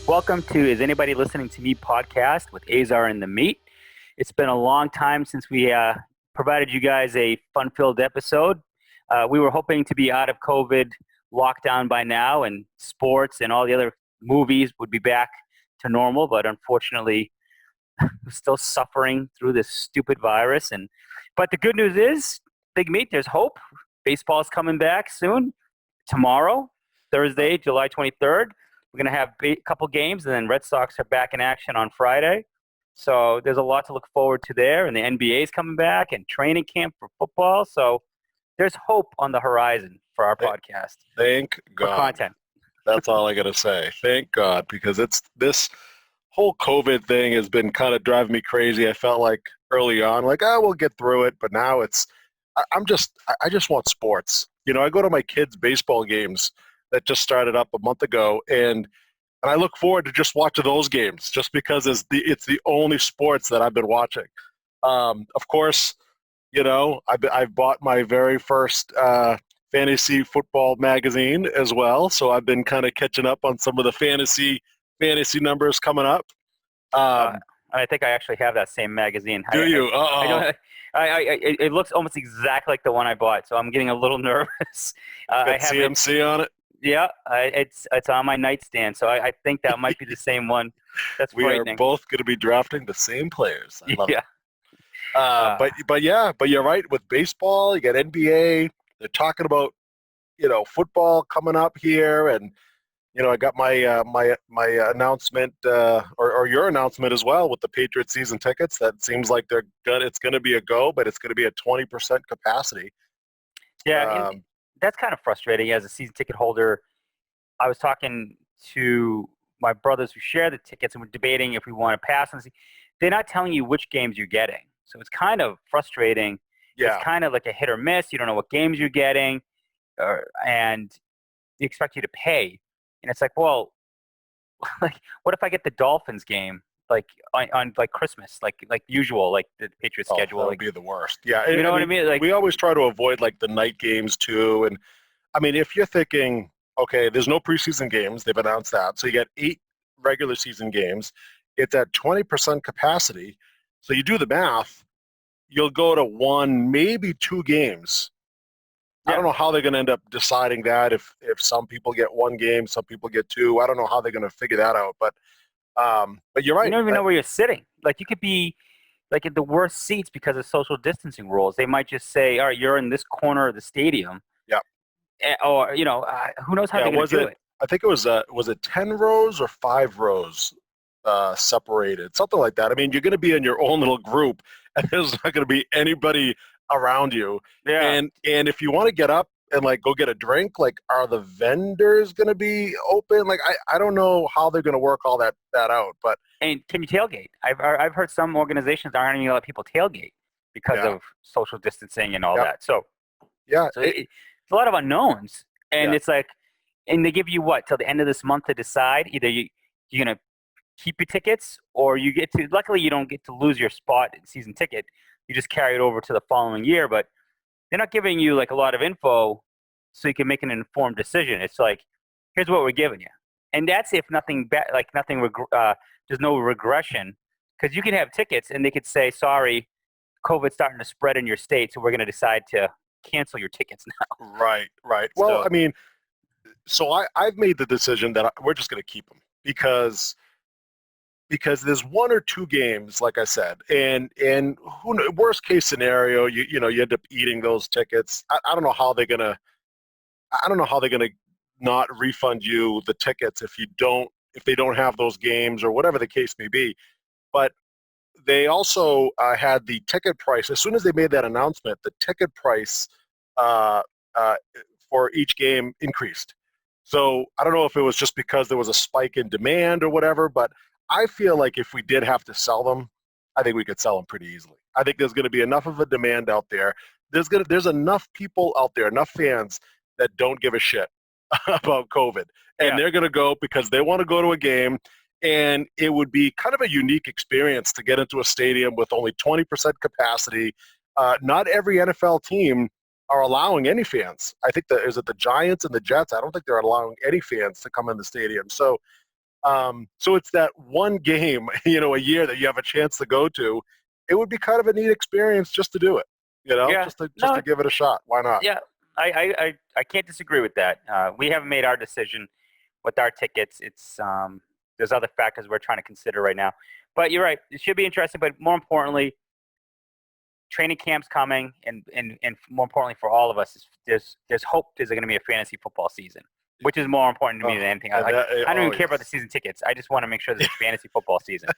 Welcome to Is Anybody Listening to Me podcast with Azar and the Meat. It's been a long time since we provided you guys a fun-filled episode. We were hoping to be out of COVID lockdown by now, and sports and all the other movies would be back to normal, but unfortunately, we're still suffering through this stupid virus. But the good news is, Big Meat, there's hope. Baseball's coming back soon. Tomorrow, Thursday, July 23rd. We're going to have a couple games, and then Red Sox are back in action on Friday. So there's a lot to look forward to there, and the NBA is coming back, and training camp for football. So there's hope on the horizon for our podcast. Thank God. For content. That's all I got to say. Thank God, because this whole COVID thing has been kind of driving me crazy. I felt like early on, we'll get through it, but now I just want sports. You know, I go to my kids' baseball games that just started up a month ago, and I look forward to just watching those games just because it's the only sports that I've been watching. Of course, you know, I've bought my very first fantasy football magazine as well, so I've been kind of catching up on some of the fantasy numbers coming up. I think I actually have that same magazine. Do you? It looks almost exactly like the one I bought, so I'm getting a little nervous. Got CMC on it? Yeah, it's on my nightstand, so I think that might be the same one. That's frightening. We are both going to be drafting the same players. I love it. But you're right. With baseball, you got NBA. They're talking about, you know, football coming up here, and you know, I got my my announcement or your announcement as well with the Patriots season tickets. That seems like it's going to be a go, but it's going to be at 20% capacity. Yeah. That's kind of frustrating as a season ticket holder. I was talking to my brothers who share the tickets, and we're debating if we want to pass and see. They're not telling you which games you're getting. So it's kind of frustrating. Yeah. It's kind of like a hit or miss. You don't know what games you're getting, and they expect you to pay. And it's like, well, like, what if I get the Dolphins game, like on like Christmas, like usual, like the Patriots schedule? That would be the worst. Yeah, you know what I mean? Like, we always try to avoid like the night games too. And I mean, if you're thinking, okay, there's no preseason games, they've announced that, so you got 8 regular season games. It's at 20% capacity. So you do the math, you'll go to 1, maybe 2 games. I don't know how they're going to end up deciding that. If some people get 1 game, some people get 2. I don't know how they're going to figure that out. But you're right. You don't even know where you're sitting. Like, you could be like in the worst seats because of social distancing rules. They might just say, all right, you're in this corner of the stadium. Yeah. Or, you know, who knows how they're going to do it. I think it was it 10 rows or 5 rows separated, something like that. I mean, you're going to be in your own little group, and there's not going to be anybody around you. Yeah. And if you want to get up and like go get a drink, like, are the vendors going to be open? Like, I don't know how they're going to work all that out. But and can you tailgate? I've heard some organizations aren't even let people tailgate because of social distancing and all that. So yeah, it's a lot of unknowns, and it's like, and they give you what till the end of this month to decide. Either you're gonna keep your tickets, or you get to. Luckily, you don't get to lose your spot season ticket. You just carry it over to the following year, but they're not giving you like a lot of info so you can make an informed decision. It's like, here's what we're giving you. And that's if nothing there's no regression, because you can have tickets and they could say, sorry, COVID's starting to spread in your state, so we're going to decide to cancel your tickets now. Right. Well, I mean, so I've made the decision that we're just going to keep them because there's 1 or 2 games, like I said, and worst case scenario, you know, you end up eating those tickets. I don't know how they're gonna not refund you the tickets if they don't have those games or whatever the case may be. But they also had the ticket price as soon as they made that announcement. The ticket price for each game increased. So I don't know if it was just because there was a spike in demand or whatever, but I feel like if we did have to sell them, I think we could sell them pretty easily. I think there's going to be enough of a demand out there. There's enough people out there, enough fans that don't give a shit about COVID. And they're going to go because they want to go to a game, and it would be kind of a unique experience to get into a stadium with only 20% capacity. Not every NFL team are allowing any fans. I think is it the Giants and the Jets? I don't think they're allowing any fans to come in the stadium. So So it's that one game, a year that you have a chance to go to. It would be kind of a neat experience just to do it, Yeah. just to give it a shot. Why not? Yeah. I can't disagree with that. We haven't made our decision with our tickets. It's there's other factors we're trying to consider right now. But you're right. It should be interesting. But more importantly, training camp's coming, and more importantly for all of us, there's hope there's going to be a fantasy football season, which is more important to me than anything. I don't even care about the season tickets. I just want to make sure there's a fantasy football season.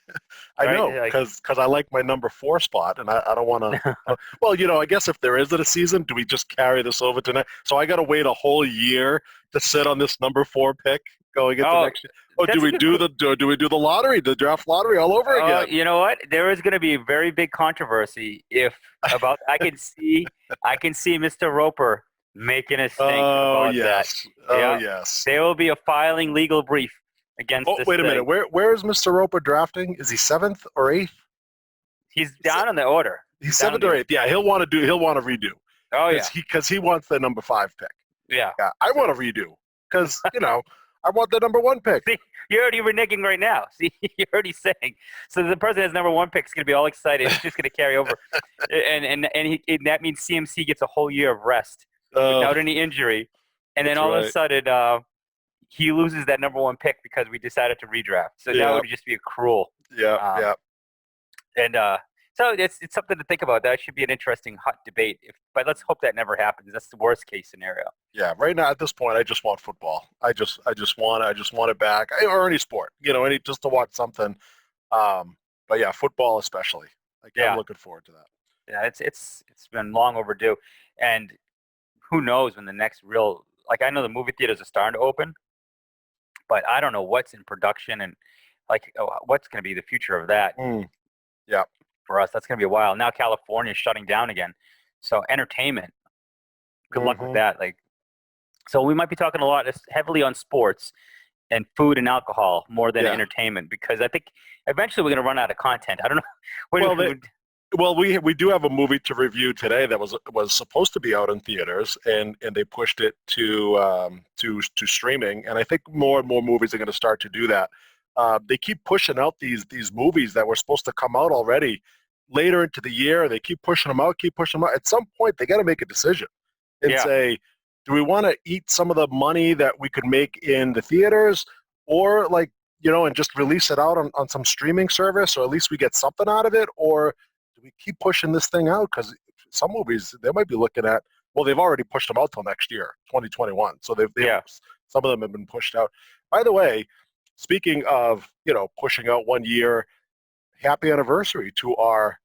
I know, because I like my number 4 spot, and I don't want to. Well, I guess if there isn't a season, do we just carry this over to next? So I got to wait a whole year to sit on this number 4 pick going into next year. Oh, do we do the lottery, the draft lottery all over again? You know what? There is going to be a very big controversy I can see Mr. Roper making a stink about that. Oh, yes. There will be a filing legal brief against this wait a thing. minute. Where is Mr. Roper drafting? Is he 7th or 8th? He's down on the order. He's 7th or 8th. Yeah, he'll want to redo. Oh, yeah. Because he wants the number 5 pick. Yeah. I want to redo because, I want the number 1 pick. See, you're already reneging right now. See, you're already saying. So the person that has number 1 pick is going to be all excited. It's just going to carry over. and that means CMC gets a whole year of rest without any injury. And then all of a sudden, he loses that number 1 pick because we decided to redraft. So that would just be cruel. Yeah. And so it's something to think about. That should be an interesting hot debate. But let's hope that never happens. That's the worst case scenario. Yeah, right now at this point, I just want football. I just want it back, or any sport. Just to watch something. But yeah, football especially. I'm looking forward to that. Yeah, it's been long overdue, and who knows when the next real. I know the movie theaters are starting to open, but I don't know what's in production and what's going to be the future of that. Yeah. For us, that's going to be a while. Now California is shutting down again. So entertainment, good luck with that. So we might be talking a lot heavily on sports and food and alcohol more than entertainment, because I think eventually we're going to run out of content. I don't know. Well, we do have a movie to review today that was supposed to be out in theaters, and they pushed it to streaming. And I think more and more movies are going to start to do that. They keep pushing out these movies that were supposed to come out already later into the year. They keep pushing them out. At some point, they got to make a decision and say, do we want to eat some of the money that we could make in the theaters, or and just release it out on some streaming service, or at least we get something out of it, or do we keep pushing this thing out? Because some movies, they might be looking at, well, they've already pushed them out till next year, 2021. So some of them have been pushed out. By the way, speaking of, pushing out 1 year, happy anniversary to our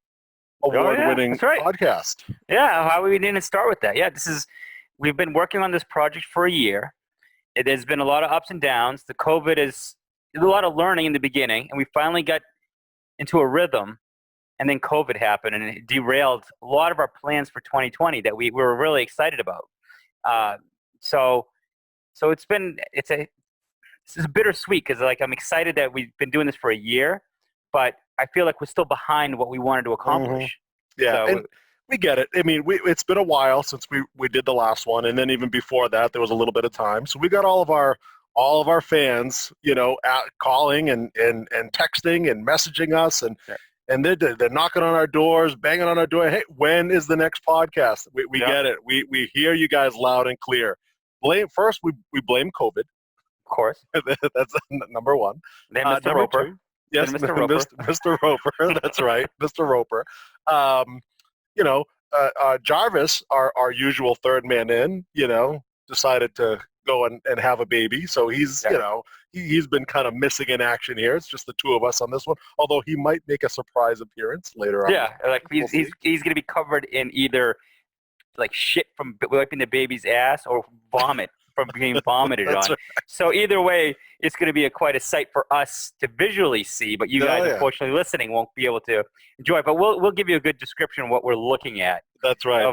award-winning podcast. Yeah, how we didn't start with that. Yeah, we've been working on this project for a year. There's been a lot of ups and downs. The COVID is a lot of learning in the beginning, and we finally got into a rhythm, and then COVID happened, and it derailed a lot of our plans for 2020 that we were really excited about. So this is bittersweet, because I'm excited that we've been doing this for a year, but I feel like we're still behind what we wanted to accomplish. Yeah, and we get it. I mean, it's been a while since we did the last one, and then even before that, there was a little bit of time. So we got all of our fans, calling and texting and messaging us, and they're knocking on our doors, banging on our door. Hey, when is the next podcast? We get it. We hear you guys loud and clear. First, we blame COVID. Of course. That's number 1. Then Mr. Roper. Yes, Mr. Roper. Mr. Roper. That's right, Mr. Roper. Jarvis, our usual third man in, decided to go and have a baby. So he's, he's been kind of missing in action here. It's just the 2 of us on this one, although he might make a surprise appearance later on. Yeah, he's going to be covered in either shit from wiping the baby's ass or vomit from being vomited on. Right. So either way, it's going to be quite a sight for us to visually see, but you guys, unfortunately, listening won't be able to enjoy it. But we'll give you a good description of what we're looking at. That's right.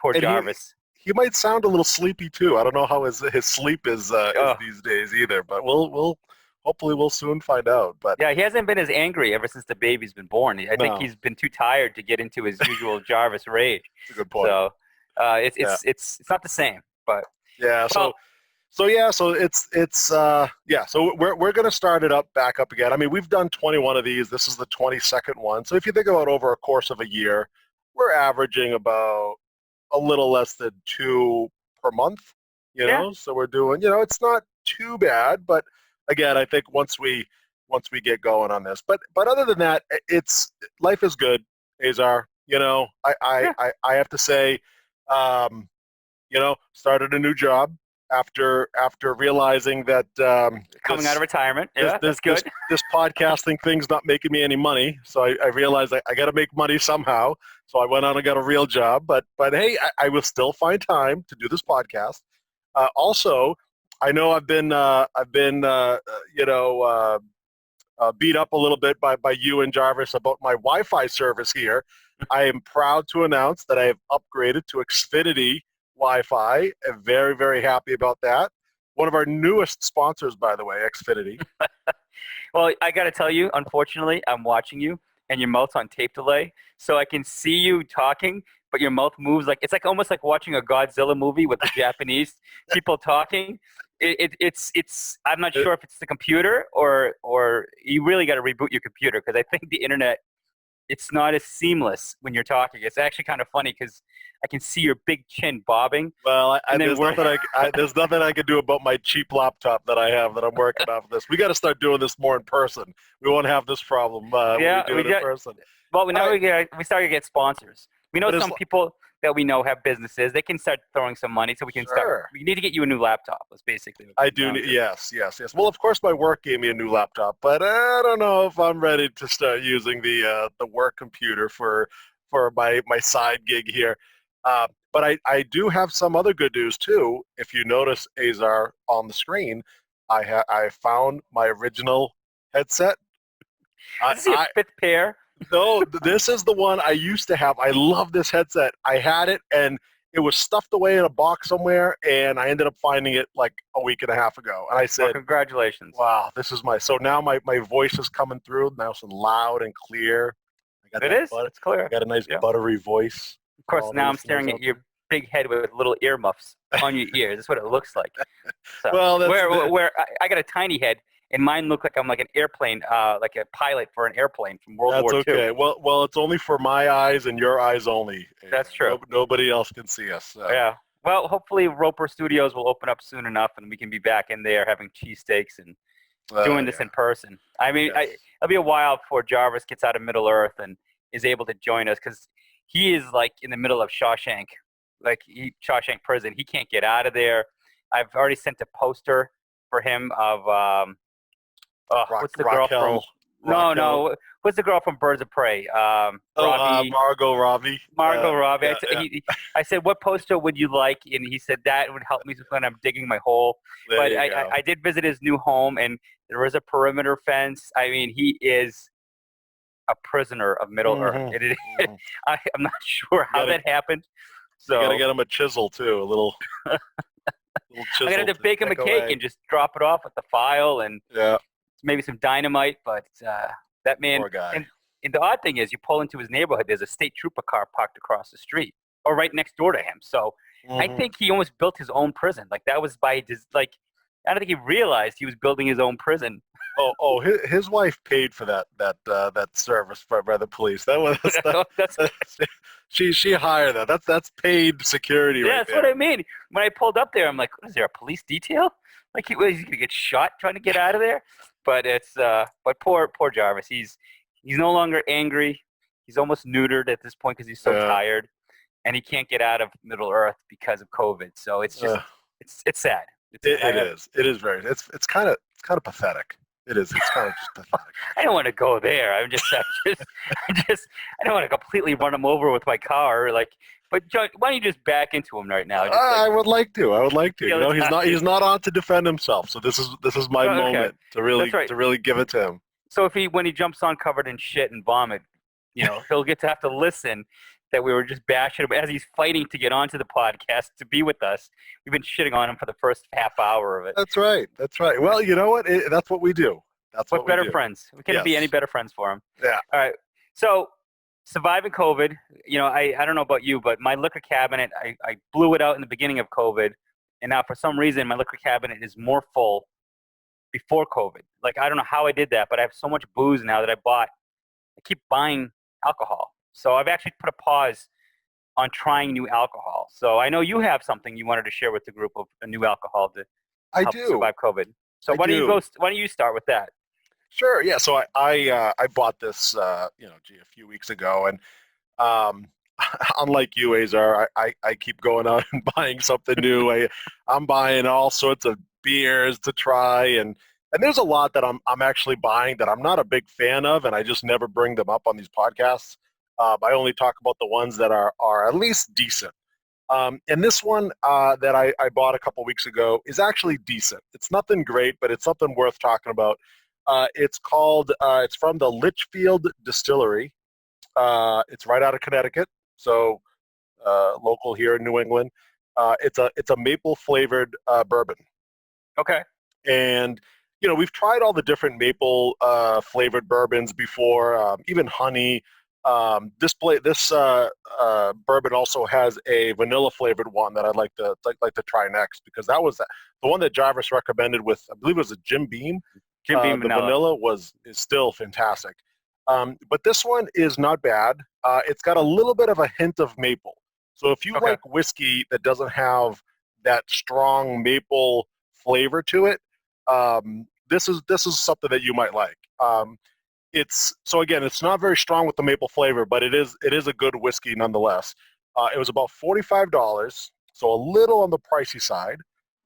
Poor Jarvis. He might sound a little sleepy too. I don't know how his sleep is these days either, but hopefully we'll soon find out. But yeah, he hasn't been as angry ever since the baby's been born. I think he's been too tired to get into his usual Jarvis rage. That's a good point. So it's not the same, but yeah. So So yeah, so so we're gonna start it back up again. I mean, we've done 21 of these. This is the 22nd one. So if you think about over a course of a year, we're averaging about a little less than 2 per month. Yeah. So we're doing. It's not too bad, but again, I think once we get going on this, but other than that, it's life is good, Azar. Yeah. I have to say, started a new job after realizing that Coming out of retirement. this, Yeah, this that's good. this podcasting thing's not making me any money. So I realized I got to make money somehow. So I went on and got a real job. But hey, I will still find time to do this podcast. Also, I know beat up a little bit by you and Jarvis about my Wi-Fi service here. I am proud to announce that I have upgraded to Xfinity Wi-Fi. I'm very, very happy about that. One of our newest sponsors, by the way, Xfinity. Well, I got to tell you, unfortunately, I'm watching you, and your mouth's on tape delay, so I can see you talking, but your mouth moves it's like almost like watching a Godzilla movie with the Japanese people talking. It's I'm not sure if it's the computer or you really got to reboot your computer, because I think the internet, it's not as seamless when you're talking. It's actually kind of funny because I can see your big chin bobbing. Well, there's nothing I can do about my cheap laptop that I have that I'm working off of this. We got to start doing this more in person. We won't have this problem when we do it in person. Well, now we start to get sponsors. We know some people that we know have businesses. They can start throwing some money, so we can start. We need to get you a new laptop. That's basically what I do. Yes. Well, of course, my work gave me a new laptop, but I don't know if I'm ready to start using the work computer for my side gig here. But I do have some other good news too. If you notice, Azar, on the screen, I found my original headset. This is your fifth pair. No, this is the one I used to have. I love this headset. I had it, and it was stuffed away in a box somewhere, and I ended up finding it like a week and a half ago. And I said, well, congratulations. Wow, this is so now my voice is coming through nice and loud and clear. It's clear. I got a nice buttery voice. Of course, now I'm staring at your big head with little earmuffs on your ears. That's what it looks like. So, well, where I got a tiny head, and mine look like I'm like an airplane, like a pilot for an airplane from World War II. That's okay. Well, it's only for my eyes and your eyes only. That's true. Nobody else can see us. So. Yeah. Well, hopefully Roper Studios will open up soon enough, and we can be back in there having cheesesteaks and doing this in person. I mean, it'll be a while before Jarvis gets out of Middle Earth and is able to join us, because he is like in the middle of Shawshank, Shawshank prison. He can't get out of there. I've already sent a poster for him of what's the girl from? No. What's the girl from Birds of Prey? Margot Robbie. Margot Robbie. I said, what poster would you like? And he said, that would help me when I'm digging my hole. But I did visit his new home, and there is a perimeter fence. I mean, he is a prisoner of Middle Earth. I'm not sure how that happened. So you got to get him a chisel, too, a little chisel. I'm going to bake him a cake and just drop it off with the file and maybe some dynamite. But that man, poor guy. And the odd thing is, you pull into his neighborhood, there's a state trooper car parked across the street or right next door to him. So I think he almost built his own prison. Like, that was I don't think he realized he was building his own prison. His wife paid for that service by the police. She hired that. That's paid security. Yeah, right that's there. what I mean. When I pulled up there, I'm like, is there a police detail? Like, he's gonna get shot trying to get out of there. But but poor Jarvis. He's no longer angry. He's almost neutered at this point because he's so tired, and he can't get out of Middle Earth because of COVID. So it's just it's sad. It is very. It's kind of pathetic. It is. It's kind of just pathetic. I don't want to go there. I don't want to completely run him over with my car. But John, why don't you just back into him right now? I would like to. He's not on to defend himself. So this is my moment to really give it to him. So when he jumps on covered in shit and vomit, he'll get to have to listen that we were just bashing him as he's fighting to get onto the podcast to be with us. We've been shitting on him for the first half hour of it. That's right. Well, you know what? That's what we do. What better friends? We couldn't be any better friends for him. Yeah. All right. So surviving COVID, I don't know about you, but my liquor cabinet, I blew it out in the beginning of COVID. And now for some reason, my liquor cabinet is more full before COVID. Like, I don't know how I did that, but I have so much booze now that I keep buying alcohol. So I've actually put a pause on trying new alcohol. So I know you have something you wanted to share with the group of a new alcohol to I help do. survive COVID. So I why don't you do. why don't you start with that? Sure. Yeah. So I bought this a few weeks ago, and um, unlike you, Azar, I keep going out and buying something new. I'm buying all sorts of beers to try, and there's a lot that I'm actually buying that I'm not a big fan of, and I just never bring them up on these podcasts. I only talk about the ones that are at least decent. And this one that I bought a couple weeks ago is actually decent. It's nothing great, but it's something worth talking about. It's from the Litchfield Distillery. It's right out of Connecticut, so local here in New England. It's a maple flavored bourbon, Okay. and we've tried all the different maple flavored bourbons before, even honey. This bourbon also has a vanilla flavored one that I'd like to try next, because that was the one that Jarvis recommended with, I believe it was a Jim Beam. Jim Beam The vanilla. vanilla is still fantastic. But this one is not bad. It's got a little bit of a hint of maple. So if you Okay. like whiskey that doesn't have that strong maple flavor to it, this is something that you might like. It's not very strong with the maple flavor, but it is a good whiskey nonetheless. It was about $45, so a little on the pricey side.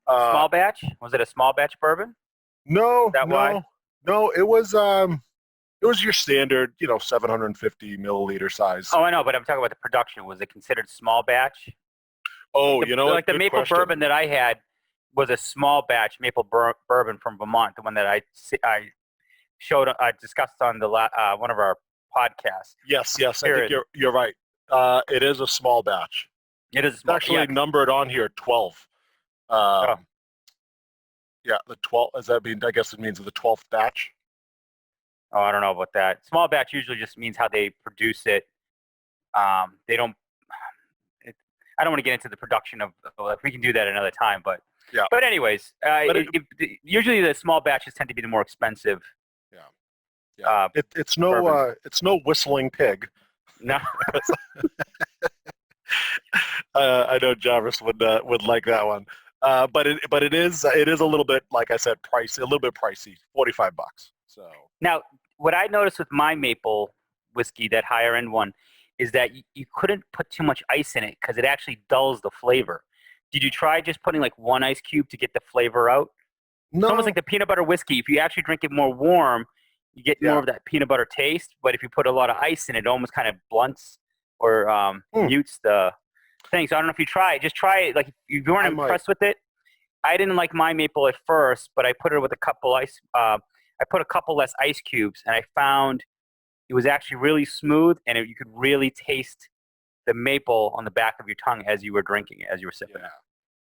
Small batch? Was it a small batch bourbon? No, That why? no, it was your standard, 750 milliliter size. Oh, I know, but I'm talking about the production. Was it considered small batch? Oh, Like you know what? like the Good maple question. bourbon that I had was a small batch maple bourbon from Vermont, the one that I discussed on the one of our podcasts. Yes, I think Period. you're right. It is a small batch. It is It's small. actually Yeah. numbered on here 12. Oh, Yeah, the 12. Does that mean? I guess it means the 12th batch. oh, I don't know about that. Small batch usually just means how they produce it. They don't. I don't want to get into the production of. We can do that another time, but. Yeah. But anyways, But usually the small batches tend to be the more expensive. yeah, yeah. It's no whistling pig. No. I know Jarvis would like that one. But it is a little bit, like I said, pricey, a little bit pricey, $45. So Now, what I noticed with my maple whiskey, that higher end one, is that you couldn't put too much ice in it because it actually dulls the flavor. Did you try just putting like one ice cube to get the flavor out? It's almost no, like the peanut butter whiskey. If you actually drink it more warm, you get more yeah. of that peanut butter taste. But if you put a lot of ice in it, it almost kind of blunts or Hmm. mutes the thing. So I don't know if you try it. Just try it. Like if you weren't I might. impressed with it, I didn't like my maple at first, but I put it with a couple ice. I put a couple less ice cubes, and I found it was actually really smooth, and you could really taste the maple on the back of your tongue as you were drinking it, as you were sipping Yeah. it.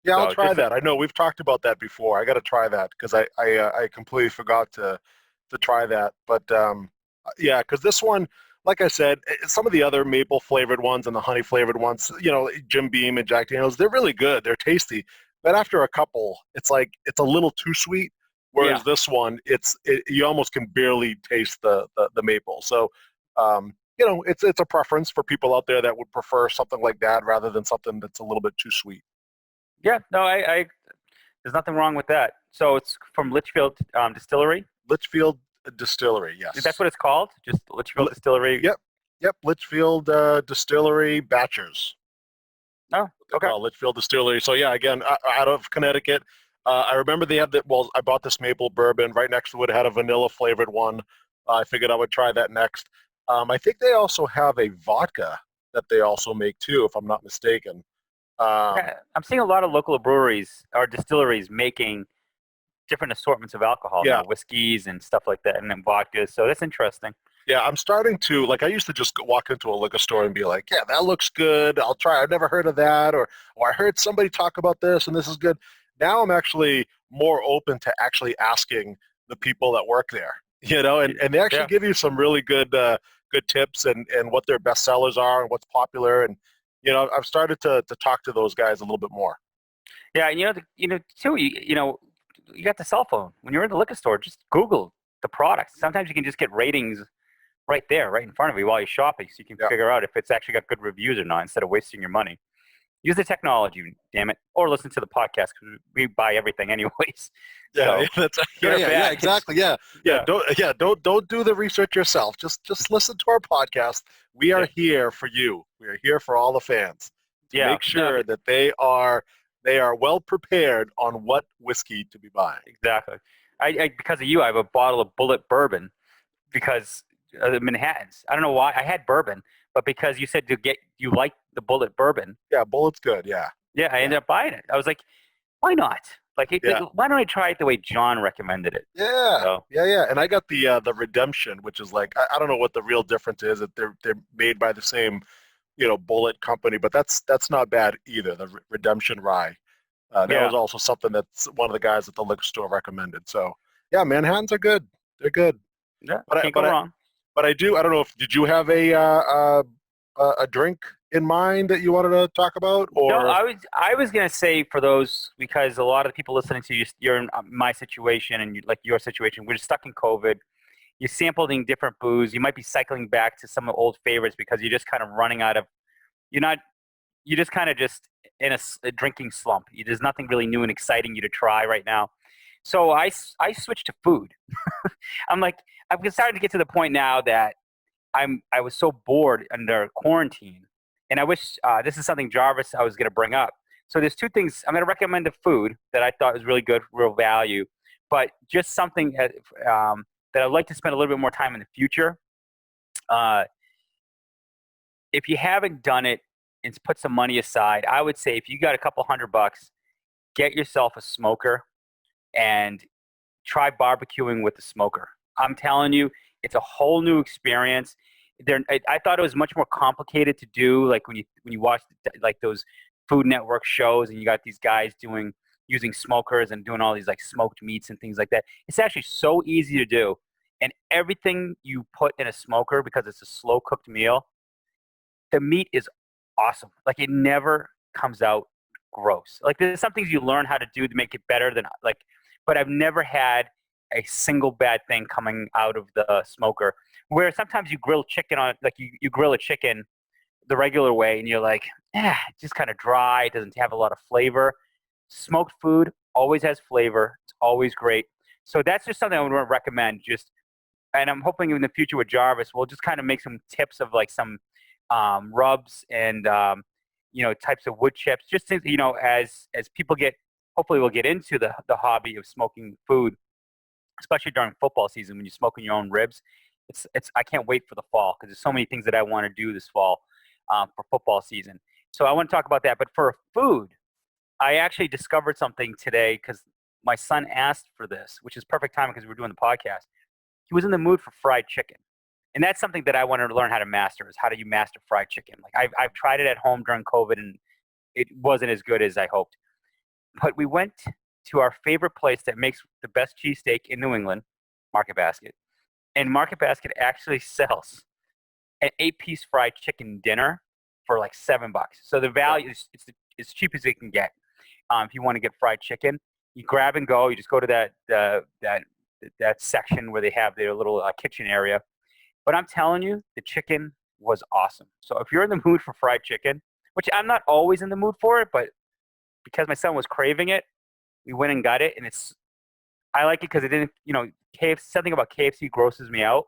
Yeah, I'll So try just that. I know we've talked about that before. I got to try that because I completely forgot to try that. But yeah, because this one, like I said, some of the other maple flavored ones and the honey flavored ones, Jim Beam and Jack Daniels, they're really good. They're tasty. But after a couple, it's like it's a little too sweet. yeah. Whereas this one, you almost can barely taste the maple. So it's a preference for people out there that would prefer something like that rather than something that's a little bit too sweet. Yeah, no, I there's nothing wrong with that. So it's from Litchfield Distillery. Litchfield Distillery, yes. That's what it's called? Just Litchfield Distillery? Yep, Litchfield Distillery Batchers. Oh, okay. Litchfield Distillery. So yeah, again, out of Connecticut. I remember they had I bought this maple bourbon. Right next to it had a vanilla flavored one. I figured I would try that next. I think they also have a vodka that they also make too, if I'm not mistaken. Yeah, I'm seeing a lot of local breweries or distilleries making different assortments of alcohol Yeah. now, whiskeys and stuff like that, and then vodkas. So that's interesting. Yeah, I'm starting to, like, I used to just walk into a liquor store and be like, yeah, that looks good. I'll try. I've never heard of that. Or I heard somebody talk about this and this is good. Now I'm actually more open to actually asking the people that work there, and they actually Yeah. give you some really good tips and what their best sellers are and what's popular. And, I've started to talk to those guys a little bit more. Yeah, and too, you got the cell phone. When you're in the liquor store, just Google the products. Sometimes you can just get ratings right there, right in front of you while you're shopping, so you can Yeah. figure out if it's actually got good reviews or not instead of wasting your money. Use the technology, damn it, or listen to the podcast because we buy everything anyways. Yeah, So that's good or yeah, bad, exactly. Yeah. yeah, Don't do the research yourself. Just listen to our podcast. We yeah, are here for you. We are here for all the fans to yeah. make No, sure that they are well prepared on what whiskey to be buying. exactly. Because of you, I have a bottle of Bullet Bourbon because of the Manhattans. I don't know why I had bourbon, but because you said you like the Bullet Bourbon, Yeah, Bullet's good. Yeah. yeah, I Yeah. ended up buying it. I was like, why not? Yeah. Why don't I try it the way John recommended it? Yeah, So yeah. And I got the Redemption, which is like I don't know what the real difference is. That they're made by the same, Bullet company, but that's not bad either. The Redemption Rye. That yeah, was also something that's one of the guys at the liquor store recommended. So yeah, Manhattans are good. They're good. yeah, But I can't go but I wrong. but I do. I don't know if did you have a drink in mind that you wanted to talk about No, or I was gonna say for those because a lot of the people listening to you, you're in my situation and like your situation. We're stuck in COVID. You're sampling different booze. You might be cycling back to some of the old favorites because you're just kind of running out of. You're not. You're just kind of just in a drinking slump. There's nothing really new and exciting you to try right now. So I switched to food. I'm like I'm starting to get to the point now that I was so bored under quarantine, and I wish this is something Jarvis I was going to bring up. So there's two things I'm going to recommend. A food that I thought was really good, real value, but just something that I'd like to spend a little bit more time in the future. Uh, if you haven't done it and put some money aside, I would say if you got a couple $100, get yourself a smoker and try barbecuing with the smoker. I'm telling you, it's a whole new experience. I thought it was much more complicated to do. Like when you watch like those Food Network shows, and you got these guys using smokers and doing all these like smoked meats and things like that. It's actually so easy to do, and everything you put in a smoker because it's a slow cooked meal, the meat is awesome. Like it never comes out gross. Like there's some things you learn how to do to make it better than like, but I've never had a single bad thing coming out of the smoker. Where sometimes you grill chicken on like you grill a chicken the regular way and you're like, it's just kind of dry. It doesn't have a lot of flavor. Smoked food always has flavor. It's always great. So that's just something I would recommend. And I'm hoping in the future with Jarvis, we'll just kind of make some tips of like some rubs and types of wood chips. Just to, as people hopefully we'll get into the hobby of smoking food, especially during football season when you're smoking your own ribs. It's I can't wait for the fall because there's so many things that I want to do this fall for football season. So I want to talk about that. But for food, I actually discovered something today because my son asked for this, which is perfect timing because we're doing the podcast. He was in the mood for fried chicken. And that's something that I wanted to learn how to master is how do you master fried chicken? Like I've tried it at home during COVID and it wasn't as good as I hoped. But we went to our favorite place that makes the best cheesesteak in New England, Market Basket. And Market Basket actually sells an 8-piece fried chicken dinner for like $7. So the value is it's as cheap as it can get. If you want to get fried chicken, you grab and go. You just go to that section where they have their little kitchen area. But I'm telling you, the chicken was awesome. So if you're in the mood for fried chicken, which I'm not always in the mood for it, but because my son was craving it, we went and got it, and I like it because it didn't, KFC, something about KFC grosses me out.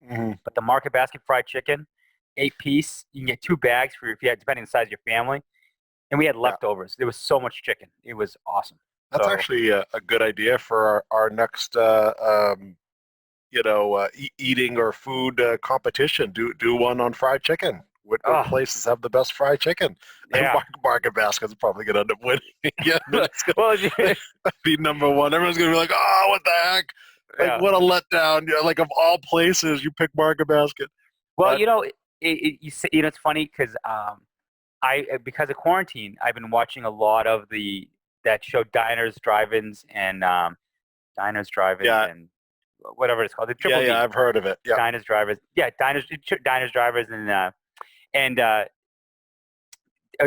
Mhm. But the Market Basket fried chicken, 8-piece, you can get 2 bags for if you had, depending on the size of your family. And we had Yeah. leftovers. There was so much chicken. It was awesome. That's So actually a good idea for our next eating or food competition. Do one on fried chicken. What oh places have the best fried chicken? And yeah. Market Basket's probably gonna end up winning. Yeah, that's gonna Well, be number one. Everyone's gonna be like, "Oh, what the heck? Like, yeah. what a letdown!" Yeah, like of all places, you pick Market Basket. Well, But it's funny because because of quarantine, I've been watching a lot of that show Diners, Drive-ins, yeah, and whatever it's called, the Triple yeah, D, I've heard of it. Yeah, Diners, Drivers, yeah, Diners, Drivers, and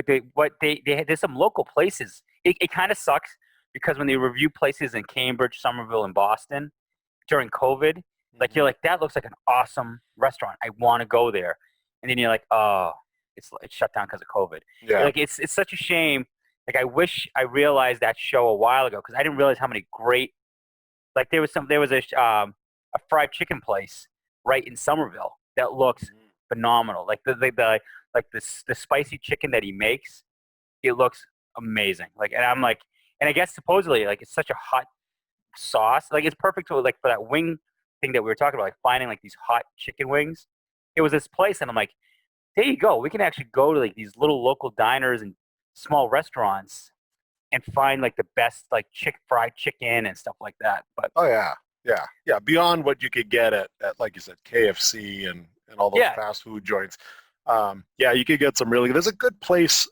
there's some local places. It kind of sucks because when they review places in Cambridge, Somerville, and Boston during COVID, like you're like, that looks like an awesome restaurant. I want to go there, and then you're like, oh, it's shut down because of COVID. Yeah. Like it's such a shame. Like I wish I realized that show a while ago because I didn't realize how many great. Like there was a fried chicken place right in Somerville that looks phenomenal. Like the spicy chicken that he makes, it looks amazing. Like, and I'm like, and I guess supposedly like it's such a hot sauce. Like it's perfect for like for that wing thing that we were talking about, like finding like these hot chicken wings. It was this place, and I'm like, there you go. We can actually go to like these little local diners and small restaurants and find like the best like fried chicken and stuff like that. But Oh yeah. Beyond what you could get at like you said, KFC and all those fast food joints. You could get some really. There's a good place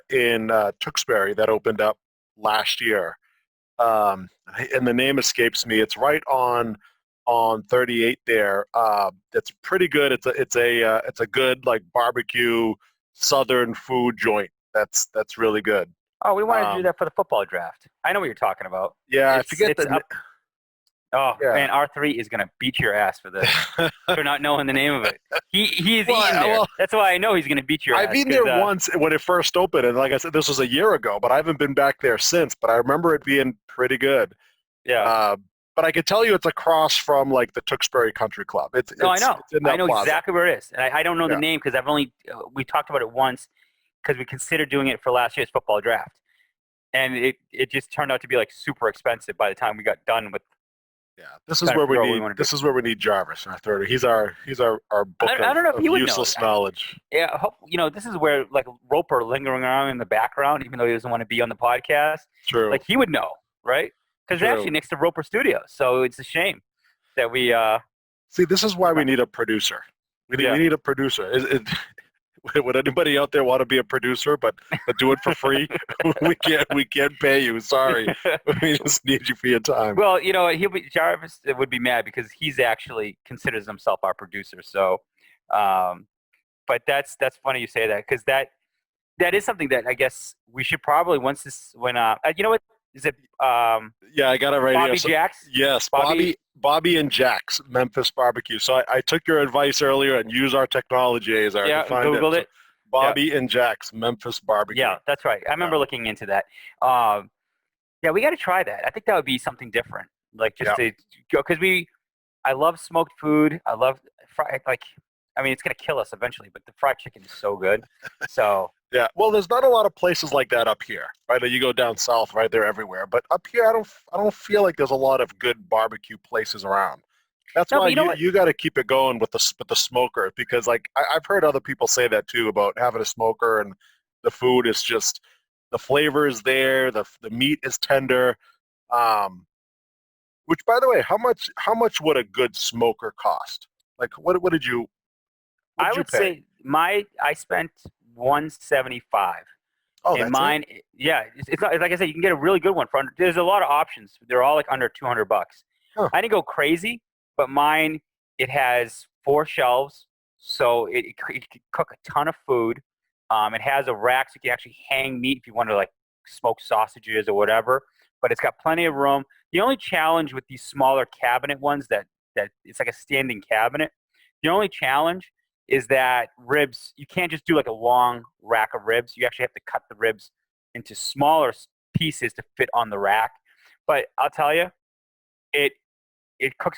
in Tewksbury that opened up last year, and the name escapes me. It's right on 38 there. It's pretty good. It's a good like barbecue Southern food joint. That's really good. oh, we wanted to do that for the football draft. I know what you're talking about. Yeah, I forget the. Oh man, R3 is gonna beat your ass for this for not knowing the name of it. He's eating there. That's why I know he's gonna beat your ass. I've been there once when it first opened, and like I said, this was a year ago, but I haven't been back there since. But I remember it being pretty good. Yeah. But I can tell you it's across from like the Tewksbury Country Club. I know. It's in that I know plaza. exactly where it is. And I don't know the name because I've only we talked about it once because we considered doing it for last year's football draft, and it just turned out to be like super expensive by the time we got done with. Yeah, this is where we need Jarvis, our third. He's our book I don't know if of he would useless know. knowledge. Yeah, this is where like Roper lingering around in the background, even though he doesn't want to be on the podcast. True. Like he would know, right? Because they're actually next to Roper Studios, so it's a shame that we. See, this is why we need a producer. We need a producer. Would anybody out there want to be a producer, but do it for free? we can't pay you. Sorry, we just need you for your time. Well, Jarvis would be mad because he's actually considers himself our producer. So, but that's funny you say that because that is something that I guess we should probably you know what is it? Yeah, I got it right Bobby here. Jack's? Yes, Bobby and Jack's Memphis Barbecue. So I took your advice earlier and used our technology, Azar, to find Googled it. Bobby and Jack's Memphis Barbecue. Yeah, that's right. I remember looking into that. We got to try that. I think that would be something different. Like just to go because I love smoked food. I love fried. Like, I mean, it's gonna kill us eventually, but the fried chicken is so good. So. Yeah, well, there's not a lot of places like that up here, right? You go down south, right? They're everywhere. But up here, I don't feel like there's a lot of good barbecue places around. That's why you got to keep it going with the smoker because, like, I've heard other people say that too about having a smoker and the food is just the flavor is there, the meat is tender. Which, by the way, how much would a good smoker cost? Like, what did you? I would say I spent $175. Oh, and mine, it's not like I said. You can get a really good one for under. There's a lot of options. They're all like under $200. Huh. I didn't go crazy, but mine it has 4 shelves, so it can cook a ton of food. It has a rack, so you can actually hang meat if you want to like smoke sausages or whatever. But it's got plenty of room. The only challenge with these smaller cabinet ones that it's like a standing cabinet. The only challenge is that ribs, you can't just do like a long rack of ribs. You actually have to cut the ribs into smaller pieces to fit on the rack. But I'll tell you, it cooks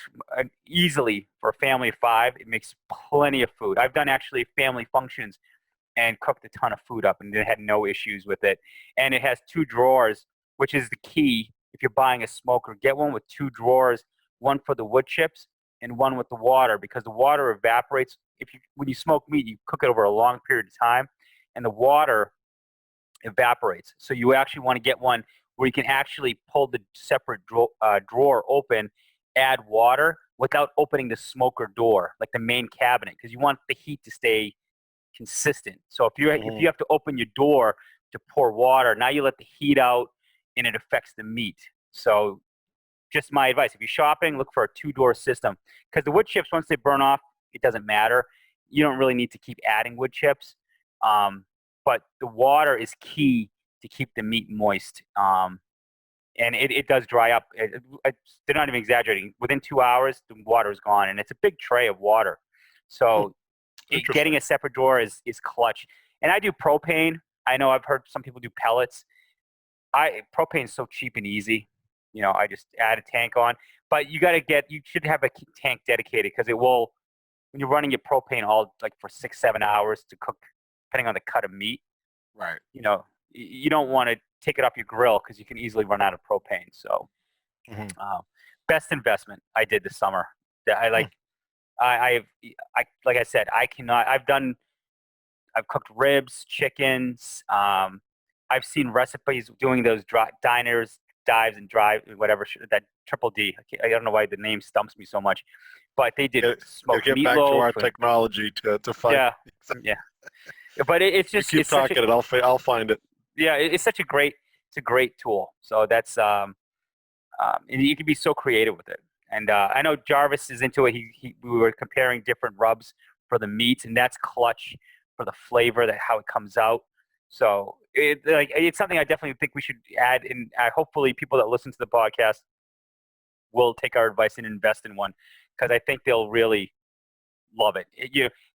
easily for a family of 5. It makes plenty of food. I've done actually family functions and cooked a ton of food up and had no issues with it. And it has 2 drawers, which is the key if you're buying a smoker. Get one with 2 drawers, one for the wood chips and one with the water because the water evaporates. When you smoke meat, you cook it over a long period of time, and the water evaporates. So you actually want to get one where you can actually pull the separate drawer open, add water without opening the smoker door, like the main cabinet, because you want the heat to stay consistent. So if you have to open your door to pour water, now you let the heat out, and it affects the meat. So just my advice, if you're shopping, look for a 2-door system because the wood chips, once they burn off, it doesn't matter. You don't really need to keep adding wood chips. but the water is key to keep the meat moist. And it does dry up. They're not even exaggerating. Within 2 hours, the water is gone, and it's a big tray of water. So getting a separate drawer is clutch. And I do propane. I know I've heard some people do pellets. Propane is so cheap and easy. You know, I just add a tank on. But you should have a tank dedicated, because it will, when you're running your propane all like for 6-7 hours to cook, depending on the cut of meat. Right. You know, you don't want to take it off your grill, because you can easily run out of propane. So, best investment I did this summer. I like, like I said, I cannot. I've cooked ribs, chickens. I've seen recipes doing those diners, dives, and drive, whatever, that triple D. I don't know why the name stumps me so much, but they did smoked get meatloaf. Back to our technology to find. Yeah. But it's just keep talking, and I'll find it. Yeah, it's a great tool. So that's and you can be so creative with it. And I know Jarvis is into it. We were comparing different rubs for the meats, and that's clutch for the flavor, how it comes out. So it's something I definitely think we should add. And hopefully, people that listen to the podcast will take our advice and invest in one, because I think they'll really love it.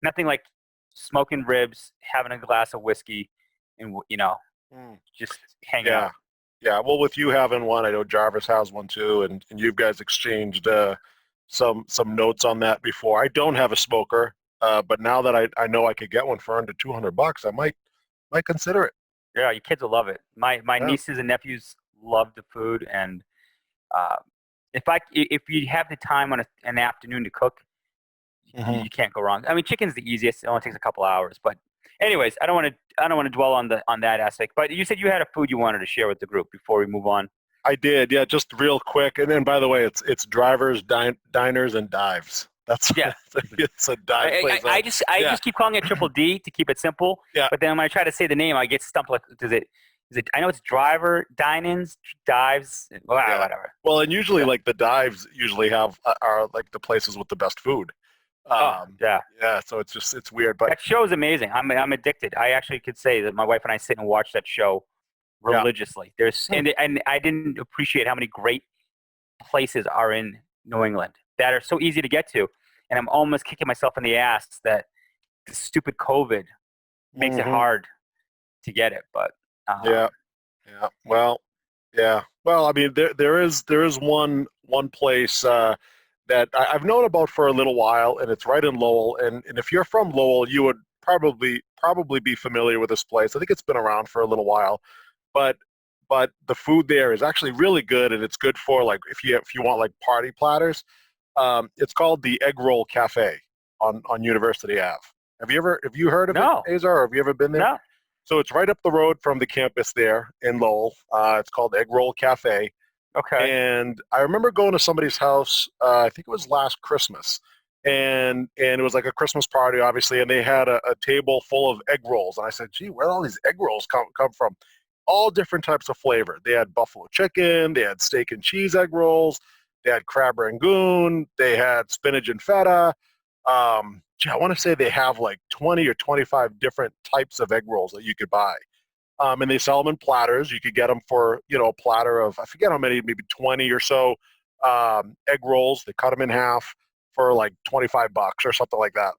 Nothing like smoking ribs, having a glass of whiskey, and just hanging out. Yeah, well, with you having one, I know Jarvis has one too, and you guys exchanged some notes on that before. I don't have a smoker, but now that I know I could get one for under $200, I might consider it. Yeah, your kids will love it. My nieces and nephews love the food, and if you have the time on an afternoon to cook, you can't go wrong. I mean, chicken's the easiest. It only takes a couple hours, but anyways, I don't want to dwell on that aspect. But you said you had a food you wanted to share with the group before we move on. I did, yeah, just real quick. And then, by the way, it's drivers, diners, and dives. That's it's a dive place. I just keep calling it Triple D to keep it simple. Yeah. But then when I try to say the name, I get stumped. Like, is it? I know it's driver, dine-ins, dives, whatever. Well, and usually, like the dives usually are like the places with the best food. Yeah. So it's weird, but that show's amazing. I'm addicted. I actually could say that my wife and I sit and watch that show religiously. And I didn't appreciate how many great places are in New England that are so easy to get to, and I'm almost kicking myself in the ass that the stupid COVID makes it hard to get it. But well, I mean, there is one place that I've known about for a little while, and it's right in Lowell. And if you're from Lowell, you would probably be familiar with this place. I think it's been around for a little while, but the food there is actually really good, and it's good for like if you want like party platters. It's called the Egg Roll Cafe on University Ave. Have you heard of it, Azar, or have you ever been there? No. So it's right up the road from the campus there in Lowell. It's called Egg Roll Cafe. Okay. And I remember going to somebody's house, I think it was last Christmas, and it was like a Christmas party, obviously, and they had a table full of egg rolls. And I said, gee, where do all these egg rolls come from? All different types of flavor. They had buffalo chicken, they had steak and cheese egg rolls, they had crab rangoon, they had spinach and feta. I want to say they have like 20 or 25 different types of egg rolls that you could buy. And they sell them in platters. You could get them for, a platter of, I forget how many, maybe 20 or so egg rolls. They cut them in half for like $25 or something like that.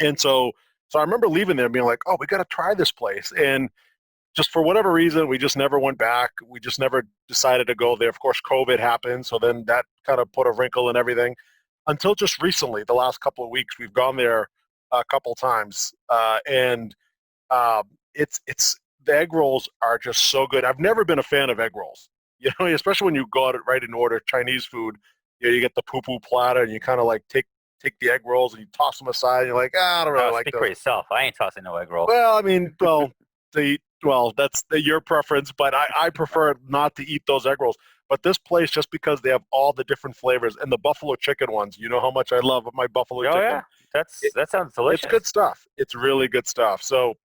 And so I remember leaving there and being like, oh, we got to try this place. And just for whatever reason, we just never went back. We just never decided to go there. Of course, COVID happened. So then that kind of put a wrinkle in everything. Until just recently, the last couple of weeks, we've gone there a couple times. And it's the egg rolls are just so good. I've never been a fan of egg rolls, especially when you go out right and order Chinese food. You get the poo-poo platter, and you kind of like take the egg rolls and you toss them aside. And you're like, I don't really like those. Speak for yourself. I ain't tossing no egg roll. Well, I mean, that's your preference, but I prefer not to eat those egg rolls. But this place, just because they have all the different flavors and the buffalo chicken ones, you know how much I love my buffalo chicken. Yeah, that sounds delicious. It's good stuff. It's really good stuff. So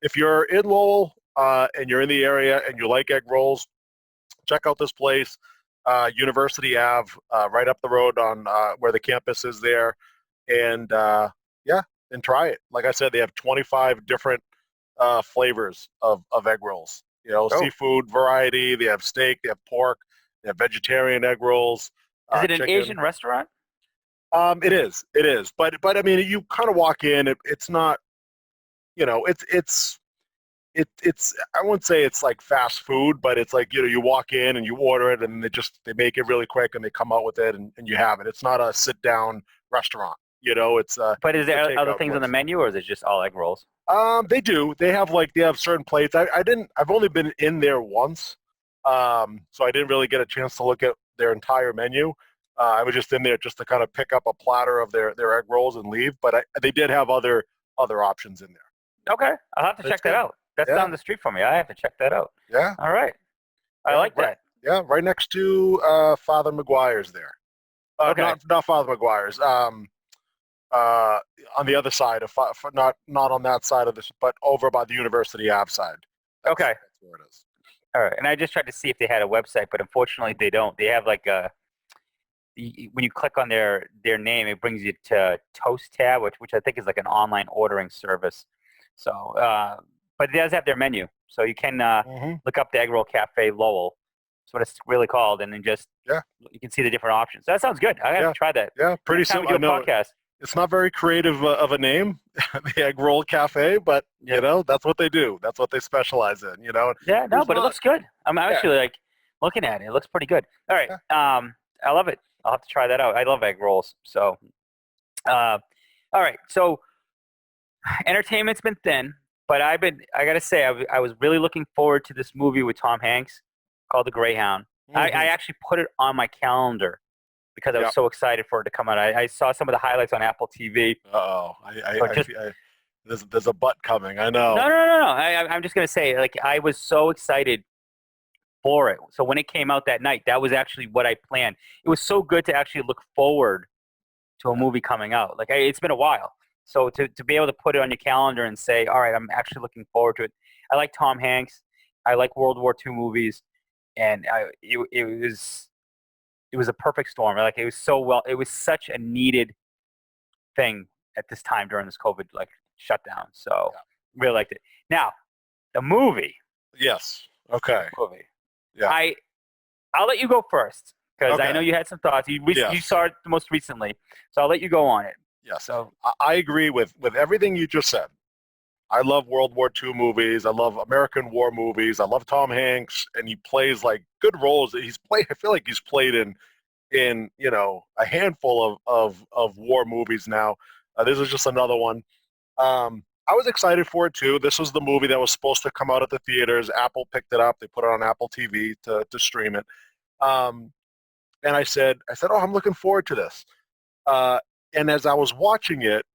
if you're in Lowell and you're in the area and you like egg rolls, check out this place, University Ave, right up the road on where the campus is there, and try it. Like I said, they have 25 different flavors of egg rolls. You know, seafood variety. They have steak. They have pork. They have vegetarian egg rolls. Is it an chicken. Asian restaurant? It is. It is. But I mean, you kind of walk in. It's not. You know, it's I wouldn't say it's like fast food, but it's like, you know, you walk in and you order it and they make it really quick and they come out with it and you have it. It's not a sit down restaurant, you know, it's But is there other things on the menu, or is it just all egg rolls? They do. They have certain plates. I've only been in there once. So I didn't really get a chance to look at their entire menu. I was just in there just to kind of pick up a platter of their egg rolls and leave, but they did have other options in there. Okay. I'll have to check that out. That's down the street from me. I have to check that out. Yeah. All right. I like that. Yeah, right next to Father McGuire's there. Okay. Not Father McGuire's. On the other side of not on that side of this, but over by the University Ave side. Okay. That's where it is. All right. And I just tried to see if they had a website, but unfortunately they don't. They have like when you click on their name, it brings you to Toast Tab, which I think is like an online ordering service. So, but it does have their menu, so you can look up the Egg Roll Cafe Lowell. That's what it's really called, and then you can see the different options. So that sounds good. I have to try that. Yeah, pretty simple. Podcast. It's not very creative of a name, the Egg Roll Cafe, but you know that's what they do. That's what they specialize in. You know. Yeah, no, but it looks good. I'm actually like looking at it. It looks pretty good. All right, I love it. I'll have to try that out. I love egg rolls. So, all right. So, entertainment's been thin. But I got to say, I was really looking forward to this movie with Tom Hanks called The Greyhound. I actually put it on my calendar because I was so excited for it to come out. I saw some of the highlights on Apple TV. There's a butt coming. I know. No. I'm just going to say, like, I was so excited for it. So when it came out that night, that was actually what I planned. It was so good to actually look forward to a movie coming out. Like, it's been a while. So to be able to put it on your calendar and say, all right, I'm actually looking forward to it. I like Tom Hanks. I like World War II movies. And it was a perfect storm. Like, it was so well. It was such a needed thing at this time during this COVID shutdown. So really liked it. Now, the movie. Yes. Okay. Movie. Yeah. I'll let you go first because I know you had some thoughts. You saw it most recently, so I'll let you go on it. Yeah, so I agree with everything you just said. I love World War II movies. I love American war movies. I love Tom Hanks, and he plays like good roles. I feel like he's played in you know, a handful of war movies now. This is just another one. I was excited for it too. This was the movie that was supposed to come out at the theaters. Apple picked it up. They put it on Apple TV to stream it. And I said, oh, I'm looking forward to this. And as I was watching it,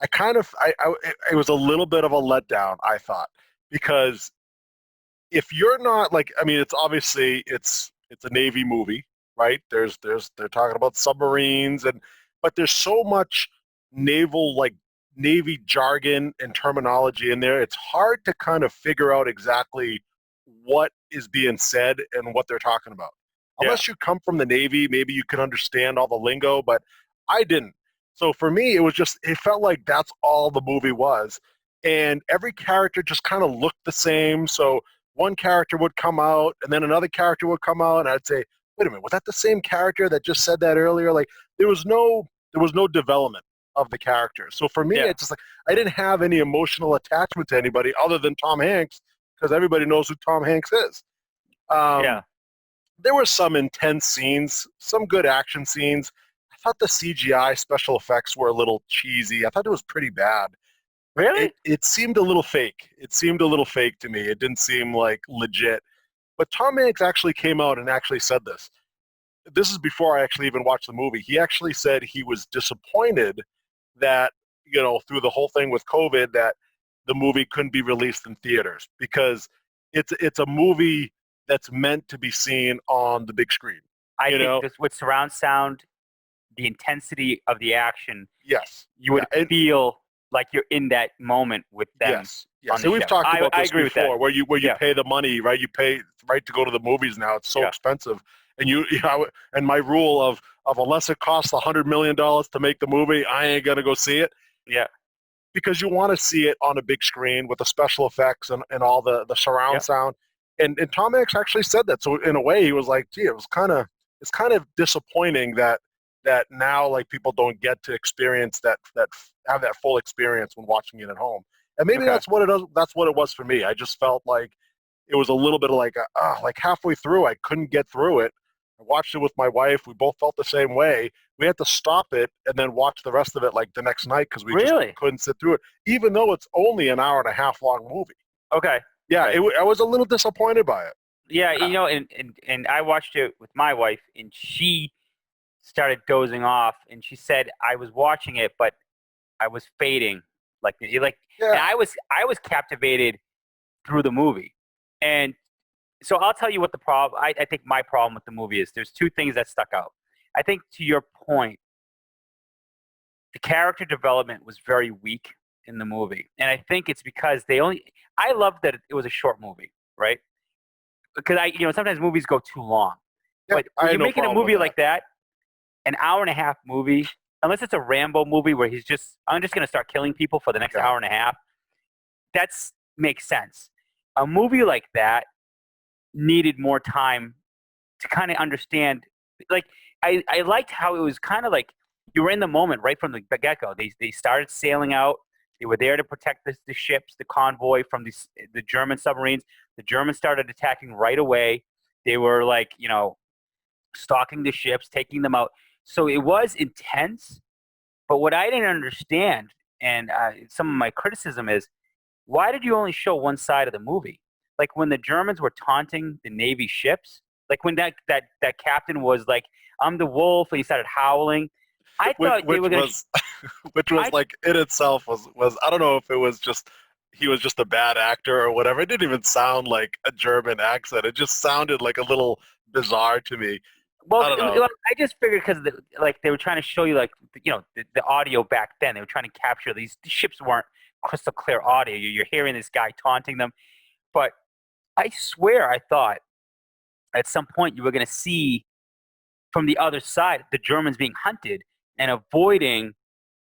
it was a little bit of a letdown, I thought, because if you're not it's obviously it's a Navy movie, right? They're talking about submarines but there's so much Navy jargon and terminology in there. It's hard to kind of figure out exactly what is being said and what they're talking about. Unless you come from the Navy, maybe you can understand all the lingo, but I didn't. So for me, it felt like that's all the movie was. And every character just kind of looked the same. So one character would come out, and then another character would come out, and I'd say, wait a minute, was that the same character that just said that earlier? Like, there was no development of the character. So for me, it's just I didn't have any emotional attachment to anybody other than Tom Hanks, because everybody knows who Tom Hanks is. There were some intense scenes, some good action scenes. I thought the CGI special effects were a little cheesy. I thought it was pretty bad. Really? It seemed a little fake. It seemed a little fake to me. It didn't seem like legit. But Tom Hanks actually came out and actually said this. This is before I actually even watched the movie. He actually said he was disappointed that, you know, through the whole thing with COVID, that the movie couldn't be released in theaters because it's a movie that's meant to be seen on the big screen. I think this, with surround sound, the intensity of the action, you would feel like you're in that moment with them. Yes. So we've talked about this before, where you pay the money, right? You pay to go to the movies now. It's so expensive, and and my rule of unless it costs $100 million to make the movie, I ain't gonna go see it. Yeah. because you want to see it on a big screen with the special effects and all the surround sound. And Tom Hanks actually said that. So in a way, he was like, "Gee, it's kind of disappointing that now like people don't get to experience that have that full experience when watching it at home." And maybe that's what it was for me. I just felt like it was a little bit of like halfway through, I couldn't get through it. I watched it with my wife. We both felt the same way. We had to stop it and then watch the rest of it like the next night because we just couldn't sit through it, even though it's only an hour and a half long movie. Okay. Yeah, I was a little disappointed by it. Yeah, you know, and I watched it with my wife, and she started dozing off, and she said I was watching it, but I was fading, and I was captivated through the movie, and so I'll tell you what the problem. I think my problem with the movie is there's two things that stuck out. I think to your point, the character development was very weak in the movie, and I think it's because I love that it was a short movie, right? Because sometimes movies go too long. Yeah, but when you're making a movie like that, an hour and a half movie, unless it's a Rambo movie where I'm just going to start killing people for the next hour and a half, that makes sense. A movie like that needed more time to kind of understand. Like, I liked how it was kind of like you were in the moment right from the get-go. They started sailing out. They were there to protect the ships, the convoy from the German submarines. The Germans started attacking right away. They were stalking the ships, taking them out. So it was intense. But what I didn't understand, and some of my criticism is, why did you only show one side of the movie? Like when the Germans were taunting the Navy ships, like when that captain was like, "I'm the wolf," and he started howling. I thought they were going to... Which was in itself was I don't know if it was just he was just a bad actor or whatever. It didn't even sound like a German accent. It just sounded like a little bizarre to me. Well, I don't know. I just figured because they were trying to show you the audio back then. They were trying to capture the ships weren't crystal clear audio. You're hearing this guy taunting them, but I swear I thought at some point you were going to see from the other side the Germans being hunted and avoiding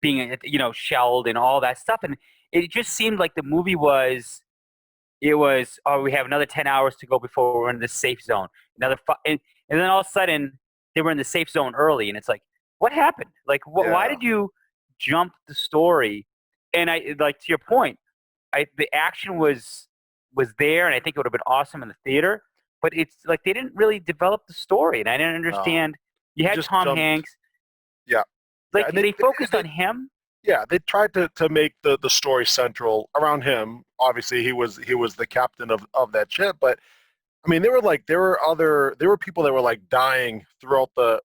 being shelled and all that stuff. And it just seemed like the movie was we have another 10 hours to go before we're in the safe zone. And then all of a sudden they were in the safe zone early, and it's like, what happened? Like, why did you jump the story? And I like, to your point, the action was there, and I think it would have been awesome in the theater, but it's like they didn't really develop the story, and I didn't understand. You had Tom Hanks. Yeah. Like, they focused on him. Yeah, they tried to make the story central around him. Obviously, he was the captain of that ship, but I mean, there were people that were like dying throughout the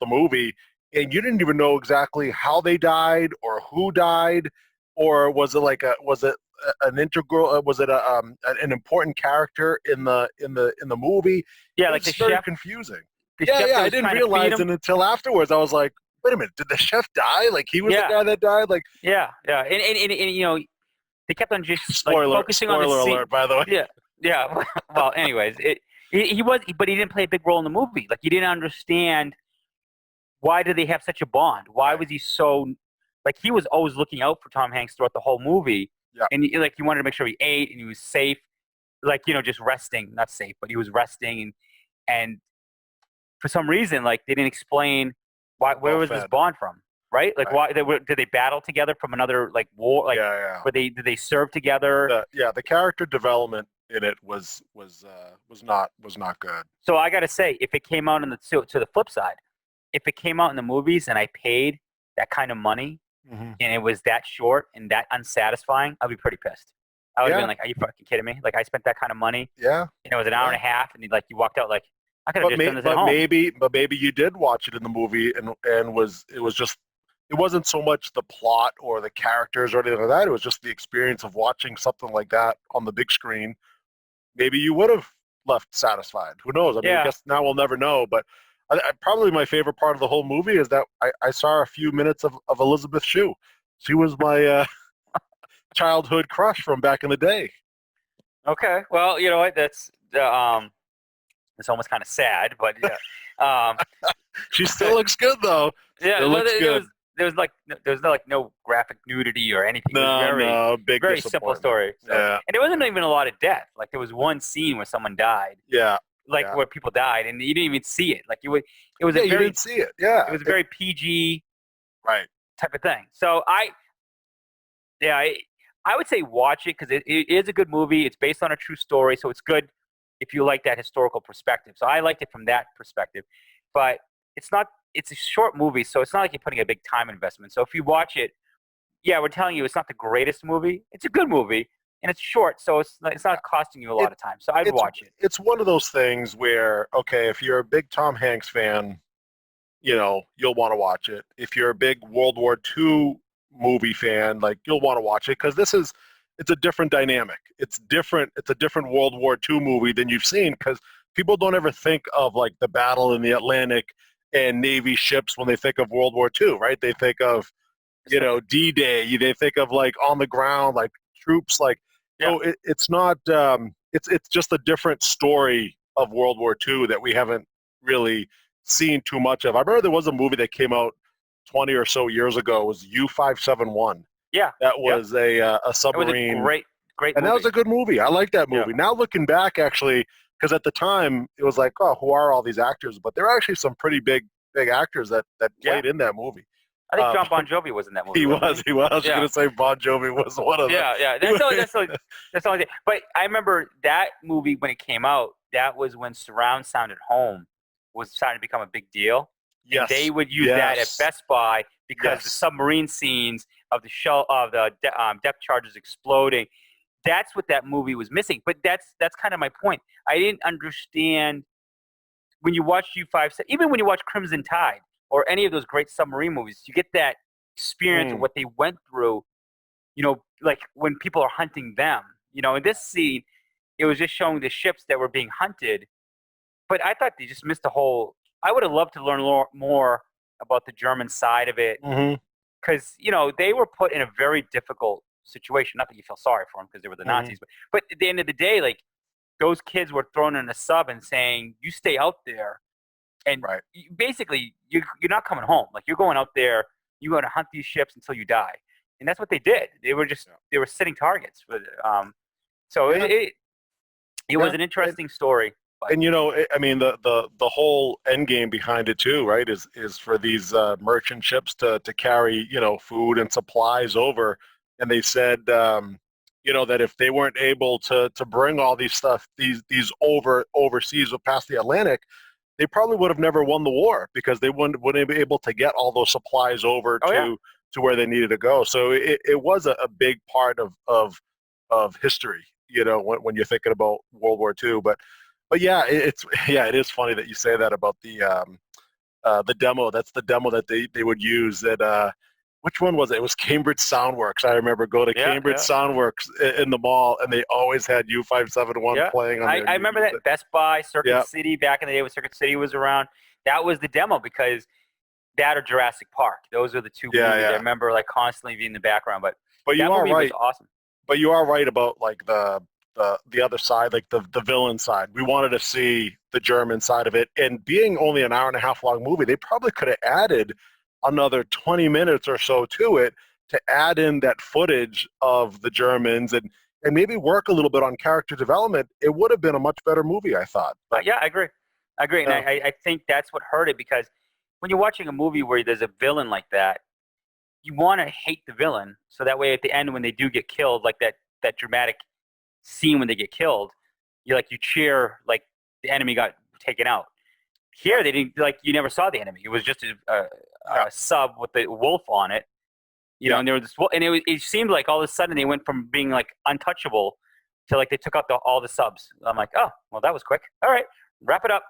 movie, and you didn't even know exactly how they died or who died, or was it an integral? Was it an important character in the movie? Yeah, it's the very chef. confusing. Yeah, I didn't realize it until afterwards. I was like, wait a minute, did the chef die? Like, he was the guy that died? Like, yeah, and they kept on just focusing on the spoiler scene. alert, by the way. Yeah. Well, anyways, but he didn't play a big role in the movie. Like, you didn't understand why did they have such a bond? Why was he so he was always looking out for Tom Hanks throughout the whole movie. Yeah. And he wanted to make sure he ate and he was safe, just resting, not safe, but he was resting, and for some reason, they didn't explain where was this bond from, right? Why did they battle together from another war? Did they serve together? The character development in it was not good. So I got to say, if it came out to the flip side, if it came out in the movies and I paid that kind of money and it was that short and that unsatisfying, I'd be pretty pissed. I would have been like, "Are you fucking kidding me? Like, I spent that kind of money." Yeah. And it was an hour and a half, and you walked out like, I could have just done this at home. But maybe you did watch it in the movie, and it wasn't so much the plot or the characters or anything like that. It was just the experience of watching something like that on the big screen. Maybe you would have left satisfied. Who knows? I mean, I guess now we'll never know. But probably my favorite part of the whole movie is that I saw a few minutes of Elizabeth Shue. She was my childhood crush from back in the day. Okay, well, you know what? That's it's almost kind of sad, but yeah. She still looks good, though. Yeah, it looks good. no graphic nudity or anything. It was No, big very simple disappointment. story. So, Yeah, and there wasn't even a lot of death. Like there was one scene where someone died, yeah, like yeah. where people died, and you didn't even see it. Like it was Yeah, a you very, didn't see it. Yeah, it was a very PG right. type of thing. So I would say watch it because it is a good movie. It's based on a true story, so it's good if you like that historical perspective. So I liked it from that perspective, but it's not. It's a short movie, so it's not like you're putting a big time investment. So if you watch it, yeah, we're telling you it's not the greatest movie. It's a good movie, and it's short, so it's not costing you a lot of time. So I'd watch it. It's one of those things where, okay, if you're a big Tom Hanks fan, you'll want to watch it. If you're a big World War II movie fan, like you'll want to watch it because it's a different dynamic. It's different. It's a different World War II movie than you've seen because people don't ever think of like the battle in the Atlantic and Navy ships when they think of World War II, right? They think of, D-Day. They think of like on the ground, like troops, like, Yeah. so it's not, it's just a different story of World War II that we haven't really seen too much of. I remember there was a movie that came out 20 or so years ago. It was U-571. Yeah. That was a It was a submarine. great And movie. that was a good movie. I like that Yeah. movie. Now looking back, actually, because at the time it was like, oh, who are all these actors? But there are actually some pretty big actors that played in that movie. I think John Bon Jovi was in that movie. He was. I was Yeah. going to say Bon Jovi was one of them. Yeah. That's the only thing. But I remember that movie when it came out. That was when surround sound at home was starting to become a big deal. Yes. And they would use that at Best Buy because the submarine scenes of the depth charges exploding. That's what that movie was missing. But that's kind of my point. I didn't understand when you watch U-5, even when you watch Crimson Tide or any of those great submarine movies, you get that experience of what they went through, like when people are hunting them. In this scene, it was just showing the ships that were being hunted. But I thought they just missed the whole. I would have loved to learn more about the German side of it because, they were put in a very difficult situation. Not that you feel sorry for them because they were the Nazis, but at the end of the day, like those kids were thrown in a sub and saying, you stay out there. And basically, you're not coming home. Like you're going out there, you're going to hunt these ships until you die, and that's what they did. They were they were sitting targets with it. So it was an interesting story. But. And I mean, the whole end game behind it too, right? Is for these merchant ships to carry food and supplies over, and they said that if they weren't able to bring all these overseas or past the Atlantic, they probably would have never won the war because they wouldn't be able to get all those supplies over to where they needed to go. So it was a big part of history, when you're thinking about World War II. But yeah, it is funny that you say that about the demo. That's the demo that they would use at which one was it? It was Cambridge Soundworks. I remember go to Cambridge Soundworks in the mall, and they always had U-571 playing on there. I remember that Best Buy, Circuit City, back in the day when Circuit City was around. That was the demo because that or Jurassic Park. Those are the two movies I remember like constantly being in the background. But you that are movie right. was awesome. But you are right about like the other side, like the villain side. We wanted to see the German side of it. And being only an hour and a half long movie, they probably could have added another 20 minutes or so to it to add in that footage of the Germans and maybe work a little bit on character development. It would have been a much better movie, I thought. But, I agree. And I think that's what hurt it because when you're watching a movie where there's a villain like that, you want to hate the villain. So that way at the end when they do get killed, like that dramatic scene when they get killed, you cheer like the enemy got taken out. Here they didn't, like you never saw the enemy. It was just a sub with the wolf on it, and there was this wolf, and it seemed like all of a sudden they went from being like untouchable to like they took out all the subs. I'm like, oh well, that was quick. All right, wrap it up.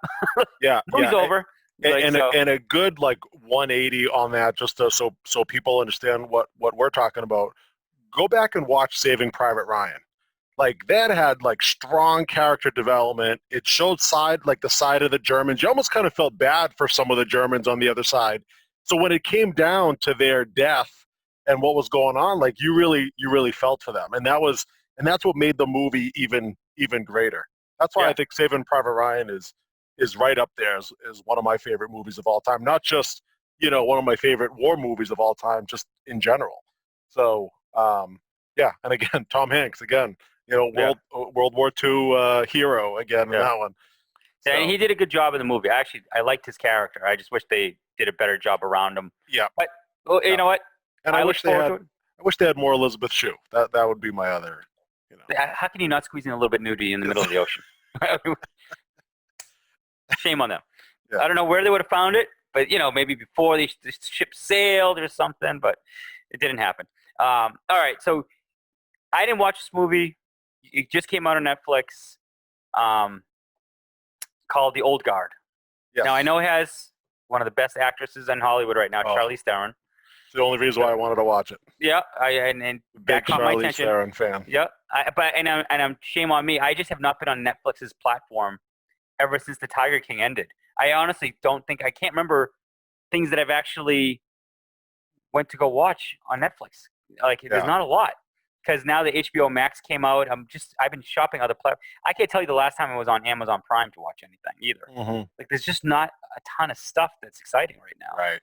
Movie's over. And a good like 180 on that, just so people understand what we're talking about. Go back and watch Saving Private Ryan. Like that had like strong character development. It showed the side of the Germans. You almost kind of felt bad for some of the Germans on the other side. So when it came down to their death and what was going on, like you really felt for them. And that's what made the movie even greater. That's why I think Saving Private Ryan is right up there as one of my favorite movies of all time. Not just one of my favorite war movies of all time, just in general. So, yeah, and again, Tom Hanks, again, Yeah. World War II hero again in Yeah. that one. Yeah, and So, he did a good job in the movie. I liked his character. I just wish they did a better job around him. yeah. But well, you Yeah. know what? And I wish they had more Elizabeth Shue. That would be my other, How can you not squeeze in a little bit nudity in the middle of the ocean? Shame on them. Yeah. I don't know where they would have found it, but maybe before the ship sailed or something, but it didn't happen. All right, so I didn't watch this movie. It just came out on Netflix, called The Old Guard. Yes. Now I know it has one of the best actresses in Hollywood right now, Charlize Theron. It's the only reason why I wanted to watch it. Yeah, and that caught my attention. Big Charlize Theron fan. Yep, I'm shame on me. I just have not been on Netflix's platform ever since the Tiger King ended. I honestly I can't remember things that I've actually went to go watch on Netflix. There's not a lot, because now the HBO Max came out. I've been shopping other platforms. I can't tell you the last time I was on Amazon Prime to watch anything either. Mm-hmm. There's just not a ton of stuff that's exciting right now. Right.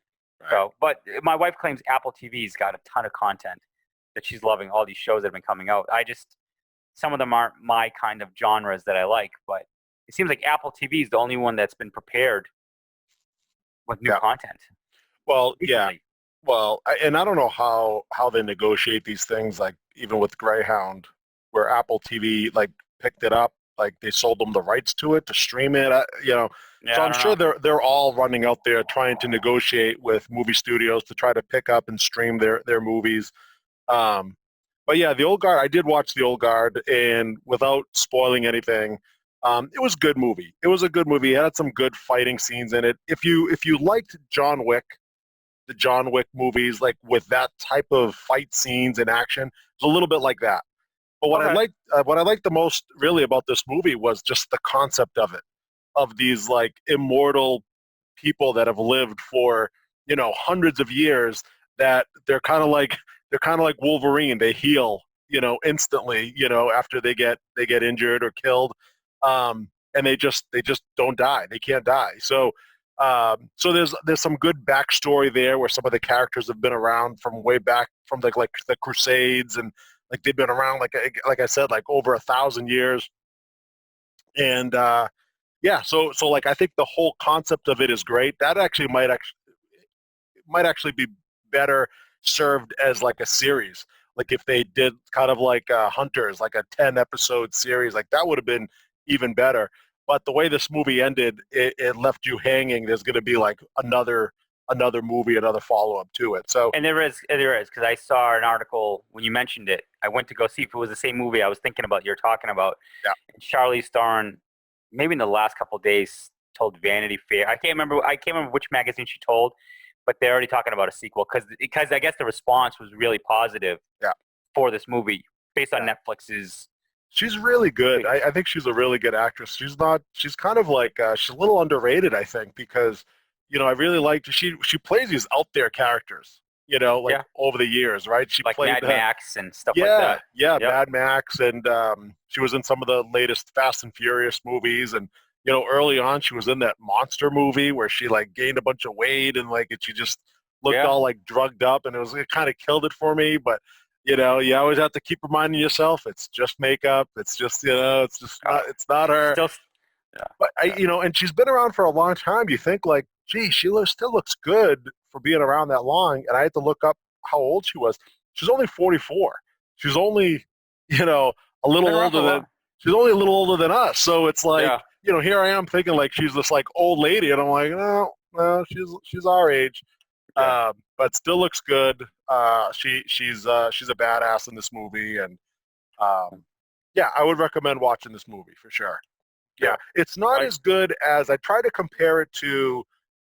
So, but my wife claims Apple TV's got a ton of content that she's loving. All these shows that have been coming out. Some of them aren't my kind of genres that I like, but it seems like Apple TV is the only one that's been prepared with new content. Well, recently. Well, and I don't know how they negotiate these things, like even with Greyhound, where Apple TV picked it up, they sold them the rights to it to stream it, Yeah, so I'm sure they're all running out there trying to negotiate with movie studios to try to pick up and stream their movies. But yeah, The Old Guard, I did watch The Old Guard, and without spoiling anything, it was a good movie. It was a good movie. It had some good fighting scenes in it. If you liked John Wick, the John Wick movies, with that type of fight scenes and action, it's a little bit like that. But what I liked the most really about this movie was just the concept of it, of these immortal people that have lived for hundreds of years, that they're kind of like Wolverine. They heal instantly after they get injured or killed, and they just don't die. They can't die. So there's some good backstory there, where some of the characters have been around from way back from the Crusades, and they've been around like I said, over 1,000 years. And yeah, so I think the whole concept of it is great. That actually might actually be better served as a series. If they did kind of Hunters, a 10-episode series, that would have been even better. But the way this movie ended, it left you hanging. There's going to be another movie, another follow-up to it. So, and there is, because I saw an article when you mentioned it. I went to go see if it was the same movie I was thinking about, you're talking about. Yeah. And Charlize Theron, maybe in the last couple of days, told Vanity Fair. I can't remember which magazine she told, but they're already talking about a sequel, because I guess the response was really positive. Yeah. For this movie, based on Netflix's. She's really good. I think she's a really good actress. She's kind of she's a little underrated, I think, because, I really liked, she plays these out there characters, over the years, right? She played Mad Max and stuff like that. Yeah, Mad Max, and she was in some of the latest Fast and Furious movies, and, early on she was in that monster movie where she gained a bunch of weight, and she just looked all drugged up, and it kind of killed it for me, but you always have to keep reminding yourself it's just makeup. It's just, it's not her. Still, but and she's been around for a long time. You think gee, she still looks good for being around that long. And I had to look up how old she was. She's only 44. She's only, a little older than us. So it's here I am thinking she's this old lady, and I'm like, no, she's our age. Yeah. But still looks good. She's a badass in this movie, and yeah, I would recommend watching this movie for sure. Yeah, it's not as good as, I try to compare it to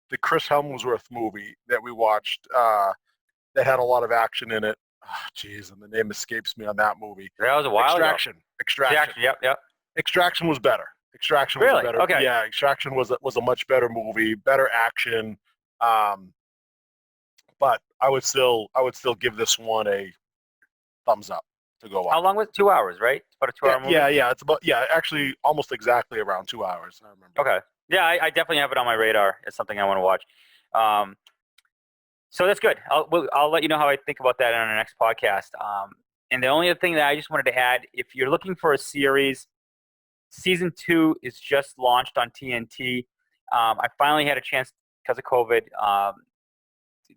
the Chris Hemsworth movie that we watched, that had a lot of action in it. Jeez, and the name escapes me on that movie. That was a while ago. Extraction. Yep. Extraction was better. Extraction was better. Okay. Yeah, Extraction was a much better movie, better action. But I would still give this one a thumbs up to go on. How long was it? 2 hours, right? It's about a 2-hour movie? Yeah. It's actually almost exactly around 2 hours, I remember. Okay. Yeah, I definitely have it on my radar as something I want to watch. So that's good. I'll let you know how I think about that on our next podcast. And the only other thing that I just wanted to add, if you're looking for a series, season 2 is just launched on TNT. I finally had a chance because of COVID.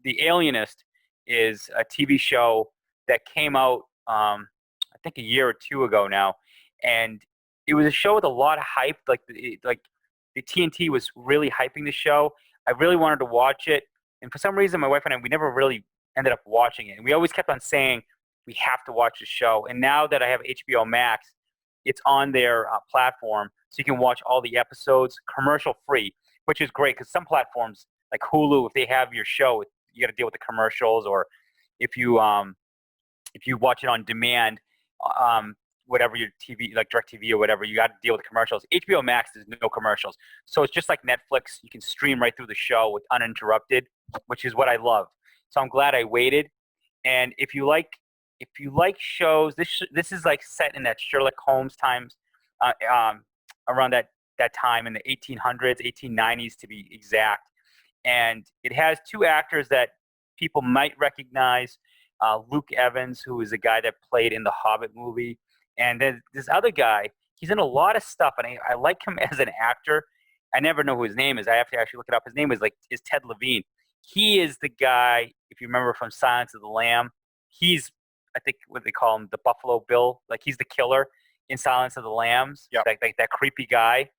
The Alienist is a TV show that came out, I think, a year or two ago now, and it was a show with a lot of hype. Like the TNT was really hyping the show. I really wanted to watch it, and for some reason, my wife and I, we never really ended up watching it. And we always kept on saying we have to watch the show. And now that I have HBO Max, it's on their platform, so you can watch all the episodes commercial free, which is great because some platforms like Hulu, if they have your show, you got to deal with the commercials, or if you watch it on demand, whatever your TV, like DirecTV or whatever, you got to deal with the commercials. HBO Max, there's no commercials, so it's just like Netflix. You can stream right through the show with uninterrupted, which is what I love. So I'm glad I waited. And if you like shows, this is like set in that Sherlock Holmes times, around that time in the 1800s, 1890s to be exact. And it has two actors that people might recognize. Luke Evans, who is a guy that played in the Hobbit movie. And then this other guy, he's in a lot of stuff, and I like him as an actor. I never know who his name is. I have to actually look it up. His name is Ted Levine. He is the guy, if you remember from Silence of the Lamb. He's, I think, what they call him, the Buffalo Bill. Like, he's the killer in Silence of the Lambs. Yep. Like that creepy guy.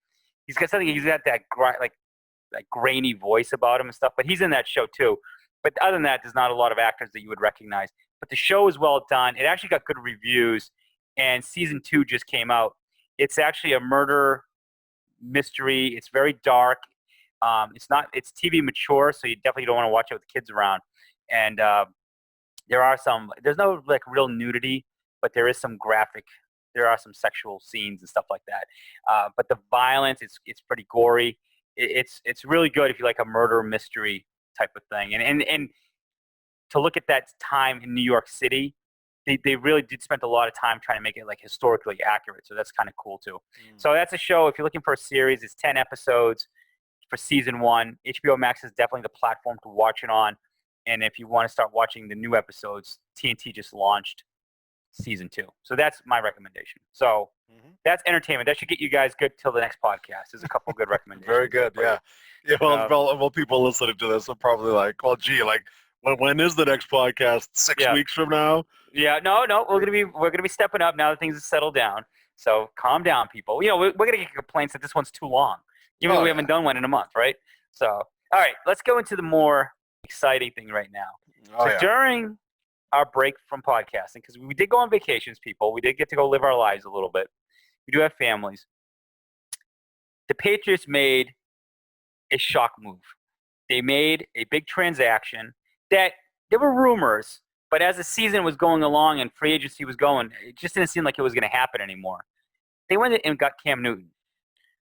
He's got that grainy voice about him and stuff, but he's in that show too. But other than that, there's not a lot of actors that you would recognize. But the show is well done. It actually got good reviews, and season 2 just came out. It's actually a murder mystery. It's very dark. It's TV mature, so you definitely don't want to watch it with kids around. And there's no like real nudity, but there are some sexual scenes and stuff like that. But the violence, it's pretty gory. It's really good if you like a murder mystery type of thing. And to look at that time in New York City, they really did spend a lot of time trying to make it like historically accurate. So that's kind of cool too. So that's a show. If you're looking for a series, it's 10 episodes for season 1. HBO Max is definitely the platform to watch it on. And if you want to start watching the new episodes, TNT just launched season 2. So that's my recommendation. So that's entertainment. That should get you guys good till the next podcast. There's a couple good recommendations. Very good, yeah. Yeah, well, people listening to this are probably like, well, gee, like, when is the next podcast? 6 weeks from now? Yeah, no, we're gonna be stepping up now that things have settled down. So calm down, people. We're gonna get complaints that this one's too long, even though we haven't done one in a month, right? So, all right, let's go into the more exciting thing right now. During our break from podcasting, because we did go on vacations, people. We did get to go live our lives a little bit. We do have families. The Patriots made a shock move. They made a big transaction that there were rumors, but as the season was going along and free agency was going, it just didn't seem like it was going to happen anymore. They went and got Cam Newton,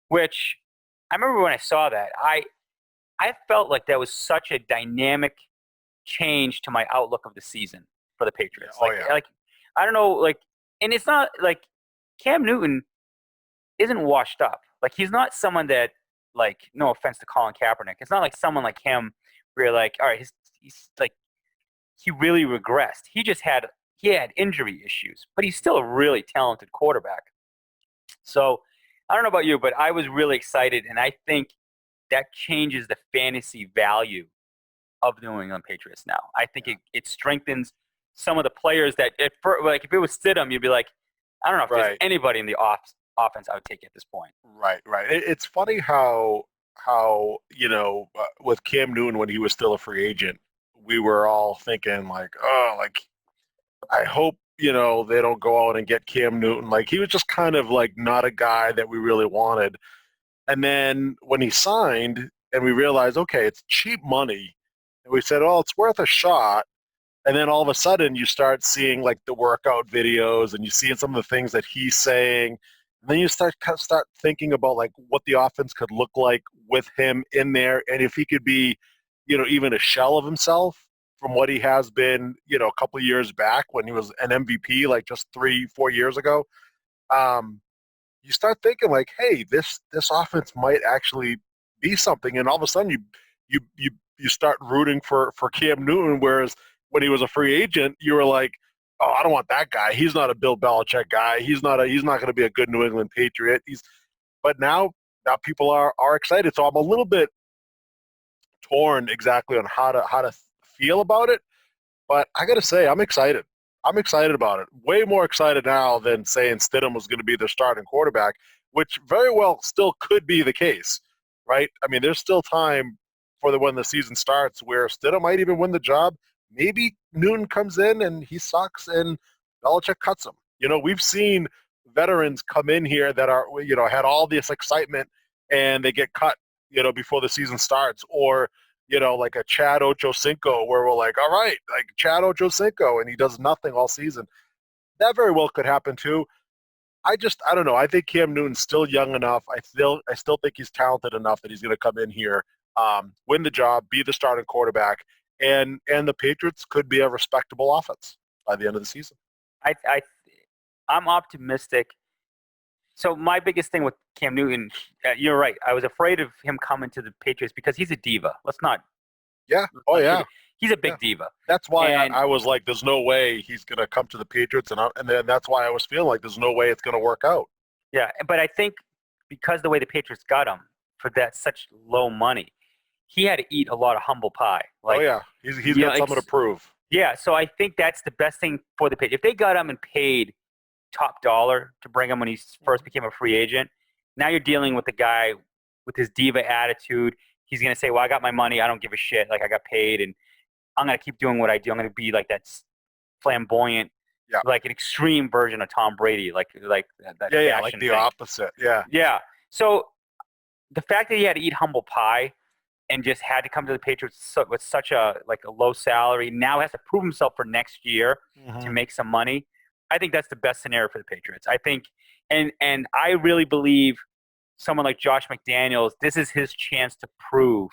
which I remember when I saw that, I felt like that was such a dynamic change to my outlook of the season for the Patriots. Like, I don't know, like, and it's not like Cam Newton isn't washed up. Like, he's not someone that, like, no offense to Colin Kaepernick, it's not like someone like him where you're like, all right, he's like, he really regressed. He had injury issues, but he's still a really talented quarterback. So I don't know about you, but I was really excited, and I think that changes the fantasy value of the New England Patriots now. I think it strengthens some of the players that, like, if it was Stidham, you'd be like, I don't know if there's anybody in the offense I would take at this point. Right. It's funny how with Cam Newton when he was still a free agent, we were all thinking like, oh, like, I hope, they don't go out and get Cam Newton. Like, he was just kind of like not a guy that we really wanted. And then when he signed and we realized, okay, it's cheap money, and we said, oh, it's worth a shot. And then all of a sudden you start seeing like the workout videos and you see some of the things that he's saying. And then you start thinking about like what the offense could look like with him in there, and if he could be, even a shell of himself from what he has been, a couple of years back when he was an MVP, like just 3-4 years ago. You start thinking like, hey, this offense might actually be something, and all of a sudden you you start rooting for Cam Newton, whereas when he was a free agent, you were like, oh, I don't want that guy. He's not a Bill Belichick guy. He's not going to be a good New England Patriot. But now people are excited. So I'm a little bit torn exactly on how to feel about it. But I got to say, I'm excited. I'm excited about it. Way more excited now than saying Stidham was going to be their starting quarterback, which very well still could be the case, right? I mean, there's still time for when the season starts where Stidham might even win the job. Maybe Newton comes in and he sucks and Belichick cuts him. You know, we've seen veterans come in here that are, you know, had all this excitement and they get cut, you know, before the season starts, or you know, like a Chad Ochocinco where we're like, all right, like Chad Ochocinco, and he does nothing all season. That very well could happen too. I don't know. I think Cam Newton's still young enough. I still think he's talented enough that he's going to come in here, win the job, be the starting quarterback, and the Patriots could be a respectable offense by the end of the season. I'm optimistic. So my biggest thing with Cam Newton, you're right. I was afraid of him coming to the Patriots because he's a diva. Let's not. Yeah. Oh, yeah. He's a big diva. That's why I was like, there's no way he's going to come to the Patriots. And then that's why I was feeling like there's no way it's going to work out. Yeah. But I think because the way the Patriots got him for that such low money, he had to eat a lot of humble pie. Like, oh, yeah. He's got something to prove. Yeah. So I think that's the best thing for the Patriots. If they got him and paid top dollar to bring him when he first became a free agent, now you're dealing with a guy with his diva attitude. He's going to say, well, I got my money. I don't give a shit. Like, I got paid, and I'm going to keep doing what I do. I'm going to be like that flamboyant, like an extreme version of Tom Brady, like that like the thing. Opposite. Yeah. So the fact that he had to eat humble pie and just had to come to the Patriots with such a low salary, now has to prove himself for next year to make some money. I think that's the best scenario for the Patriots. I think, and I really believe someone like Josh McDaniels, this is his chance to prove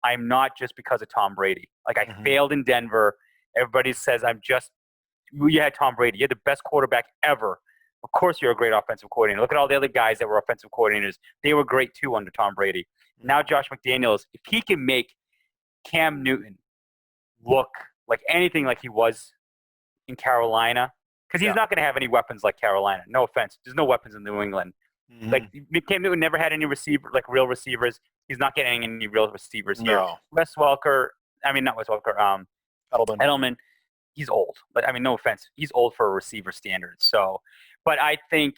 I'm not just because of Tom Brady. Like, I failed in Denver. Everybody says you had Tom Brady. You're the best quarterback ever. Of course you're a great offensive coordinator. Look at all the other guys that were offensive coordinators. They were great too under Tom Brady. Now Josh McDaniels, if he can make Cam Newton look like anything like he was in Carolina, because he's not going to have any weapons like Carolina. No offense. There's no weapons in New England. Like, Cam Newton never had any real receivers. He's not getting any real receivers here. No. Edelman, he's old. But, I mean, no offense. He's old for a receiver standard. So, but I think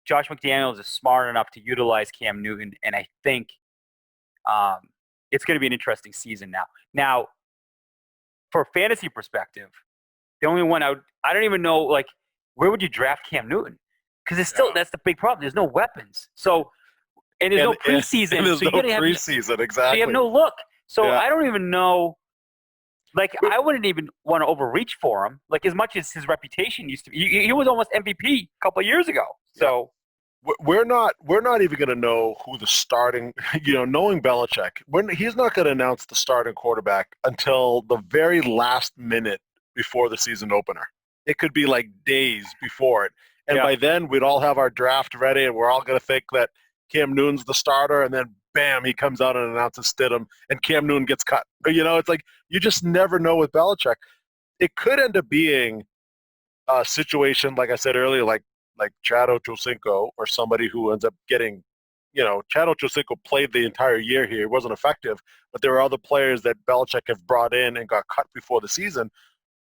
Josh McDaniels is smart enough to utilize Cam Newton, and I think it's going to be an interesting season now. Now, for a fantasy perspective, the only one I don't even know, like, where would you draft Cam Newton? Because it's still that's the big problem. There's no weapons. So, and there's no preseason. And there's so no preseason, exactly. So you have no look. So I don't even know. Like, I wouldn't even want to overreach for him. Like, as much as his reputation used to be, he was almost MVP a couple of years ago. So we're not even going to know who the starting. You know, knowing Belichick, he's not going to announce the starting quarterback until the very last minute before the season opener. It could be like days before it. And by then, we'd all have our draft ready, and we're all going to think that Cam Newton's the starter, and then, bam, he comes out and announces Stidham, and Cam Newton gets cut. You know, it's like you just never know with Belichick. It could end up being a situation, like I said earlier, like Chad Ochocinco, or somebody who ends up getting, you know, Chad Ochocinco played the entire year here. He wasn't effective, but there were other players that Belichick have brought in and got cut before the season.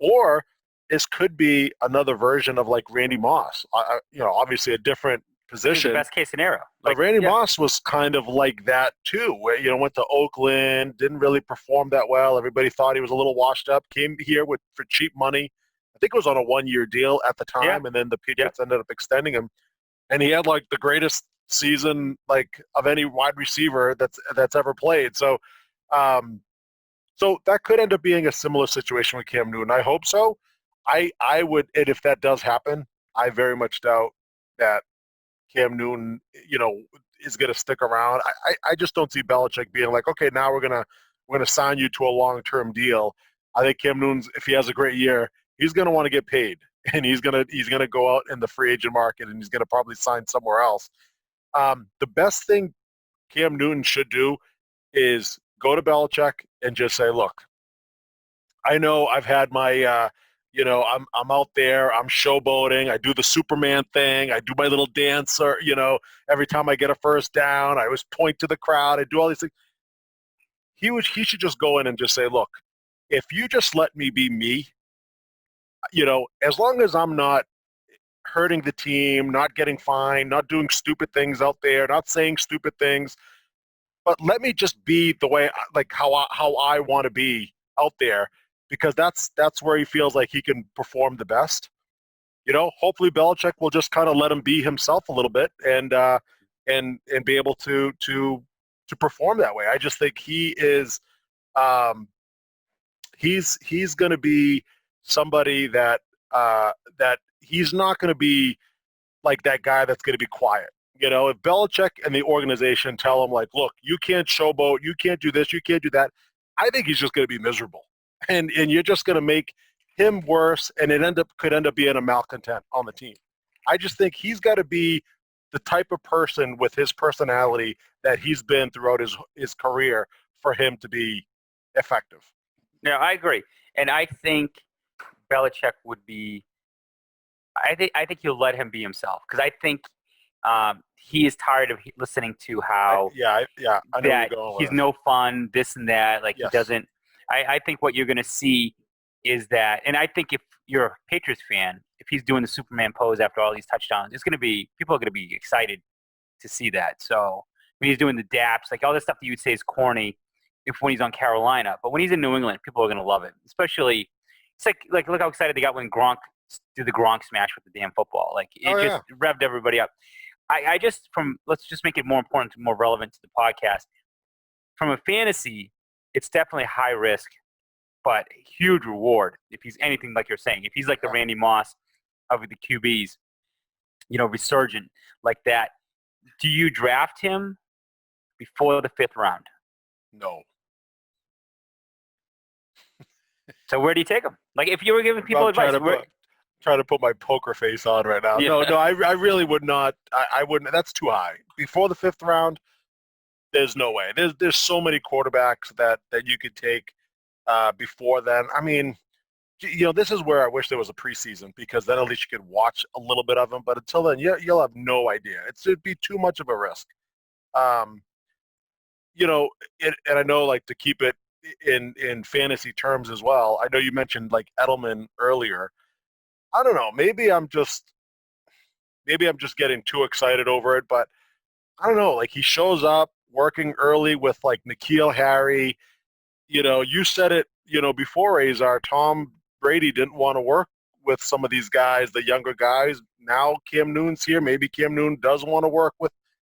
Or this could be another version of like Randy Moss. You know, obviously a different position. The best case scenario. But Randy Moss was kind of like that too, where, you know, went to Oakland, didn't really perform that well. Everybody thought he was a little washed up, came here for cheap money. I think it was on a one-year deal at the time, and then the Patriots ended up extending him. And he had like the greatest season like of any wide receiver that's ever played. So so that could end up being a similar situation with Cam Newton. I hope so. I would, and if that does happen, I very much doubt that Cam Newton, you know, is going to stick around. I just don't see Belichick being like, okay, now we're gonna sign you to a long-term deal. I think Cam Newton's, if he has a great year, he's going to want to get paid, and he's gonna go out in the free agent market, and he's going to probably sign somewhere else. The best thing Cam Newton should do is go to Belichick and just say, look, I know I've had my, I'm out there, I'm showboating, I do the Superman thing, I do my little dance, or, every time I get a first down, I always point to the crowd, I do all these things. He should just go in and just say, look, if you just let me be me, as long as I'm not hurting the team, not getting fined, not doing stupid things out there, not saying stupid things, but let me just be the way, like how I want to be out there, because that's where he feels like he can perform the best. Hopefully Belichick will just kind of let him be himself a little bit and be able to perform that way. I just think he is he's going to be somebody that that he's not going to be like that guy that's going to be quiet. If Belichick and the organization tell him, like, look, you can't showboat, you can't do this, you can't do that, I think he's just going to be miserable. And you're just going to make him worse, and it could end up being a malcontent on the team. I just think he's got to be the type of person with his personality that he's been throughout his career for him to be effective. No, I agree. And I think Belichick would be I think you'll let him be himself, because I think he is tired of listening to how I know that you're going with he's it. no fun, this and that. Like, Yes. he doesn't. I think what you're going to see is that, and I think if you're a Patriots fan, if he's doing the Superman pose after all these touchdowns, people are going to be excited to see that. So when he's doing the daps, like all the stuff that you would say is corny, when he's on Carolina, but when he's in New England, people are going to love it. Especially, it's like look how excited they got when Gronk did the Gronk smash with the damn football. Like, it just revved everybody up. Let's just make it more important, more relevant to the podcast. From a fantasy, it's definitely high risk, but huge reward if he's anything like you're saying. If he's like the Randy Moss of the QBs, resurgent like that. Do you draft him before the 5th round? No. So where do you take him? Like, if you were giving people advice, trying to put my poker face on right now. Yeah. No, I really would not. I wouldn't. That's too high. Before the 5th round, there's no way. There's so many quarterbacks that you could take before then. I mean, this is where I wish there was a preseason, because then at least you could watch a little bit of them. But until then, you'll have no idea. It'd be too much of a risk. And I know, like, to keep it in fantasy terms as well. I know you mentioned like Edelman earlier. I don't know. Maybe I'm just getting too excited over it, but I don't know. Like, he shows up working early with like N'Keal Harry. You said it, before, Azar. Tom Brady didn't want to work with some of these guys, the younger guys. Now Cam Newton's here. Maybe Cam Newton does want to work with